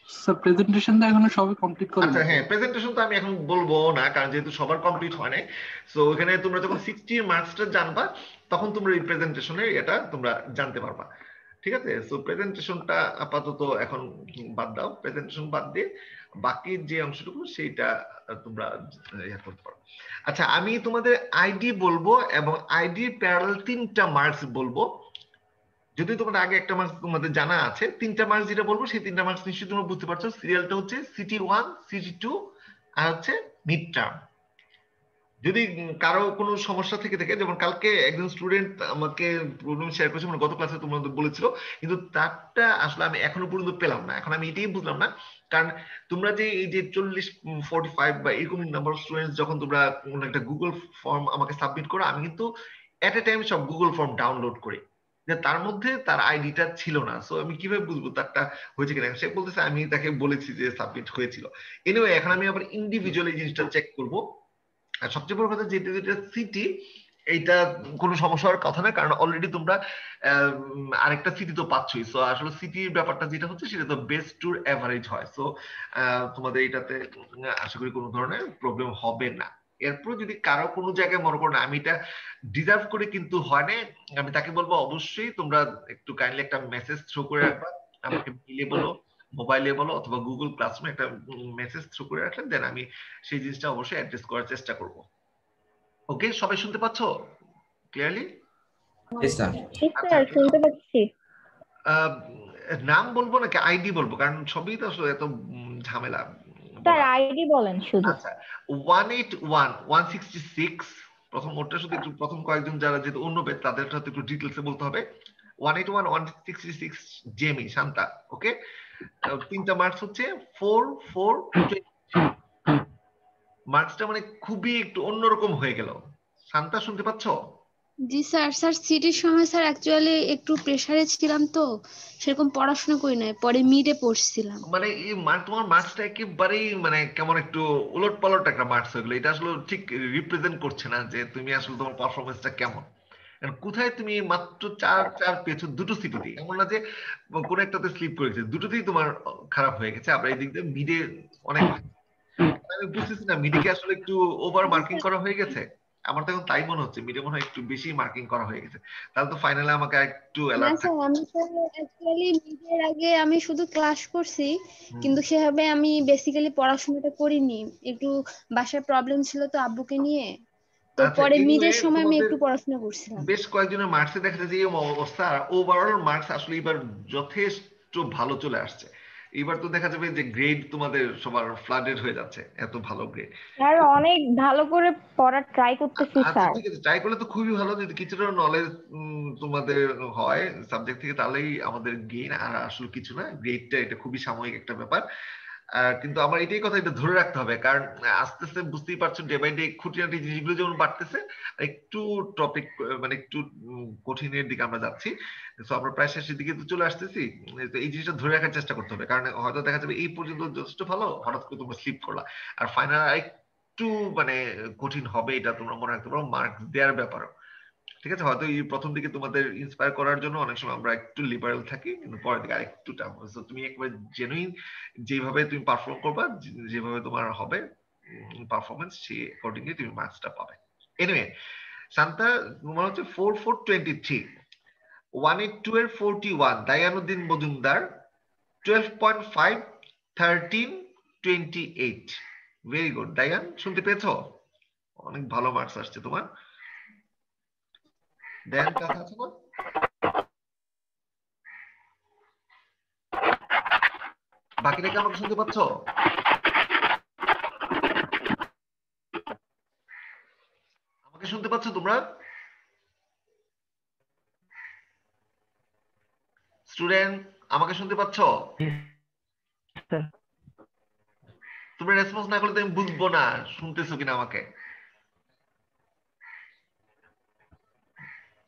স্যার প্রেজেন্টেশন তো এখনো সবই কমপ্লিট করা। আচ্ছা হ্যাঁ, প্রেজেন্টেশন তো আমি এখন বলবো না, কারণ যেহেতু সবার কমপ্লিট হয় নাই। সো এখানে তোমরা যখন 60 মার্কসটা জানবা তখন তোমরা এই প্রেজেন্টেশনের এটা তোমরা জানতে পারবা। ঠিক আছে, সো প্রেজেন্টেশনটা আপাতত এখন বাদ দাও, প্রেজেন্টেশন বাদ দিয়ে বাকি যে অংশটুকু সেইটা তোমরা ইয়ে করতে পারো। আচ্ছা, আমি তোমাদের আইডি বলবো এবং আইডি প্যারালাল 3টা মার্কস বলবো। যদি তোমাদের আগে একটা মার্কস তোমাদের জানা আছে, 3টা মার্কস যেটা বলবো সেই 3টা মার্কস নিশ্চয়ই তোমরা বুঝতে পারছো। সিরিয়ালটা হচ্ছে সিটি1, সিটি2 আর হচ্ছে মিড টার্ম। যদি কারো কোনো সমস্যা থেকে থাকে, যেমন কালকে একজন স্টুডেন্ট আমাকে প্রবলেম শেয়ার করেছে, মানে গত ক্লাসে তোমাদের বলেছিল, কিন্তু তারটা আসলে আমি এখনো পর্যন্ত পেলাম না। এখন আমি এটাই বুঝলাম না, কারণ তোমরা যে এই যে 40 45 বা এরকম নাম্বার অফ স্টুডেন্টস যখন তোমরা একটা গুগল ফর্ম আমাকে সাবমিট করো, আমি কিন্তু এট এ টাইম সব গুগল ফর্ম ডাউনলোড করে, যে তার মধ্যে তার আইডিটা ছিল না। সো আমি কিভাবে বুঝবো তারটা হয়েছে কিনা? সে বলতেছে আমি তাকে বলেছি যে সাবমিট হয়েছিল। এনিওয়ে এখন আমি আবার ইন্ডিভিজুয়ালি জিনিসটা চেক করব। আর সবচেয়ে বড় কথা যেটা যেটা সিটি, এইটা কোনো সমস্যা হওয়ার কথা না, কারণ অলরেডি তোমরা আরেকটা সিটি তো পাচ্ছই। সো আসলে সিটির ব্যাপারটা যেটা হচ্ছে সেটা তো বেস্ট টুর এভারেজ হয়। সো তোমাদের এটাতে আশা করি কোনো ধরনের প্রবলেম হবে না। এরপর যদি কারো কোনো জায়গায় মনে করো না আমি এটা ডিজার্ভ করে কিন্তু হয় না, আমি তাকে বলবো অবশ্যই তোমরা একটু কাইন্ডলি একটা মেসেজ থ্রু করে রাখবা, আমাকে মেইলে বলো, মোবাইলে বলো, অথবা গুগল ক্লাসরুমে একটা মেসেজ থ্রু করে রাখলেন, দেন আমি সেই জিনিসটা অবশ্যই অ্যাড্রেস করার চেষ্টা করব। ওকে, সবাই শুনতে পাচ্ছো ক্লিয়ারলি? শুনতে পাচ্ছি। নাম বলবো নাকি আইডি বলবো? কারণ সবই তো আসলে এত ঝামেলা। স্যার আইডি বলেন শুধু। আচ্ছা, 181-166 প্রথম ওটা শুধু একটু, প্রথম কয়েকজন যারা যেহেতু অন্য ব্যাচ তাদের সাথে একটু ডিটেইলসে বলতে হবে। 181-166 জেমি শান্তা। ওকে, তিনটা মার্কস হচ্ছে 4-4-20। মার্কসটা মানে খুবই একটু অন্যরকম হয়ে গেল। শান্তা শুনতে পাচ্ছ? জি স্যার। স্যার সিটির সময় স্যার অ্যাকচুয়ালি একটু প্রেসারে ছিলাম, তো সেরকম পড়াশোনা করি নাই, পরে মিডে পড়ছিলাম। মানে এই তোমার মার্কসটা একেবারেই মানে কেমন একটু উলট পালট একটা মার্কস হয়ে গেল। এটা আসলে ঠিক রিপ্রেজেন্ট করছে না যে তুমি আসলে তোমার পারফরমেন্সটা কেমন। কোথায় তুমি মাত্র 4 পেয়েছো দুটো সিটিতে, এমন না যে কোন একটাতে স্লিপ করেছে, দুটোতেই তোমার খারাপ হয়ে গেছে। আবার এই দিক দিয়ে মিডে অনেক, আমি বুঝতেছি না মিডে কি আসলে একটু ওভার মার্কিং করা হয়ে গেছে। আমার তো এখন তাই মনে হচ্ছে মিডে মনে হয় একটু বেশি মার্কিং করা হয়ে গেছে। তাহলে তো ফাইনালে আমাকে একটু না অ্যালার্ট স্যার, আমি তো অ্যাকচুয়ালি মিডের আগে আমি শুধু ক্লাস করছি, কিন্তু সেভাবে আমি বেসিক্যালি পড়াশোনাটা করিনি। একটু বাসায় প্রবলেম ছিল তো আব্বুকে নিয়ে, তো আচ্ছা, পরে anyway, মিডের সময় আমি তোমাদের একটু পড়াশোনা করছিলাম। বেশ কয়েকজনের মার্কসে দেখা যায় যে এই অবস্থা, আর ওভারঅল মার্কস আসলে এবার যথেষ্ট ভালো চলে আসছে। এবার তো দেখা যাবে যে গ্রেড তোমাদের সবার ফ্লাডেড হয়ে যাচ্ছে, এত ভালো গ্রেড। স্যার অনেক ভালো করে পড়ার ট্রাই করতেছি আচ্ছা স্যার। ঠিক আছে, ট্রাই করলে তো খুবই ভালো। যদি কিছুটা নলেজ তোমাদের হয় সাবজেক্ট থেকে তাহলেই আমাদের গেইন, আর আসলে কিছু না। গ্রেডটা এটা খুবই সাময়িক একটা ব্যাপার। কিন্তু আমার এটাই কথা, এটা ধরে রাখতে হবে, কারণ আস্তে আস্তে বুঝতেই পারছো ডে বাই ডে খুঁটিনাটি জিনিসগুলো যেমন বাড়তেছে, একটু টপিক মানে একটু কঠিনের দিকে আমরা যাচ্ছি। তো আমরা প্রায় শেষের দিকে তো চলে আসতেছি। তো এই জিনিসটা ধরে রাখার চেষ্টা করতে হবে, কারণ হয়তো দেখা যাবে এই পর্যন্ত যথেষ্ট ভালো, হঠাৎ করে তোমরা স্লিপ করলা, আর ফাইনাল একটু মানে কঠিন হবে, এটা তোমরা মনে রাখতে পারো মার্কস দেওয়ার ব্যাপারও। ঠিক আছে, হয়তো এই প্রথম দিকে তোমাদের ইন্সপায়ার করার জন্য অনেক সময় আমরা একটু লিবারেল থাকি, কিন্তু পরের দিকে আরেকটু টাফ হবে। সো তুমি একবার জেনুইন যেভাবে তুমি পারফর্ম করবা, যেভাবে তোমার হবে পারফরমেন্স, সেই অ্যাকর্ডিংলি তুমি মার্কসটা পাবে। এনিওয়ে, শান্তা তোমার হচ্ছে 4-4-23, 182 এর 41, দায়ানুদ্দিন মজুমদার 12.5, 13-28। ভেরি গুড দায়ান, শুনতে পেয়েছো? অনেক ভালো মার্কস আসছে তোমার। দেন কথা আছে না? বাকিটা কি আমাকে শুনতে পাচ্ছ? আমাকে শুনতে পাচ্ছ তোমরা স্টুডেন্ট? আমাকে শুনতে পাচ্ছ? তোমরা রেসপন্স না করলে তো আমি বুঝবো না শুনতেছো কিনা আমাকে।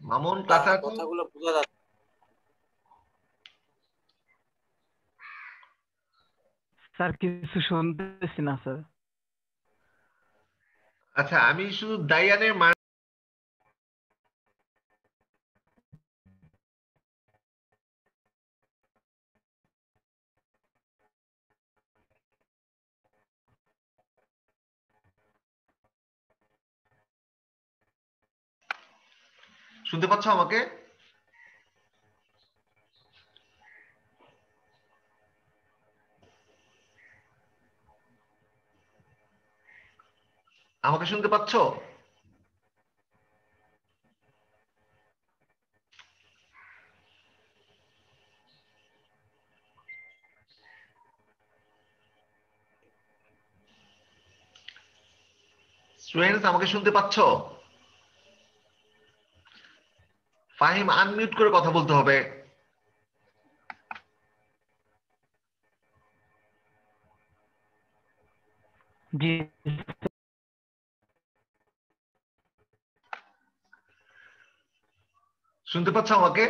মামুন ক্লাসে আছো? কথাগুলো বোঝা যাচ্ছে স্যার, কিছু শুনতেছি না স্যার। আচ্ছা, আমি শুধু দায়ানের শুনতে পাচ্ছ আমাকে? আমাকে শুনতে পাচ্ছ? স্টুডেন্টস আমাকে শুনতে পাচ্ছ? ফাহিম আনমিউট করে কথা বলতে হবে। জি শুনতে পাচ্ছ আমাকে?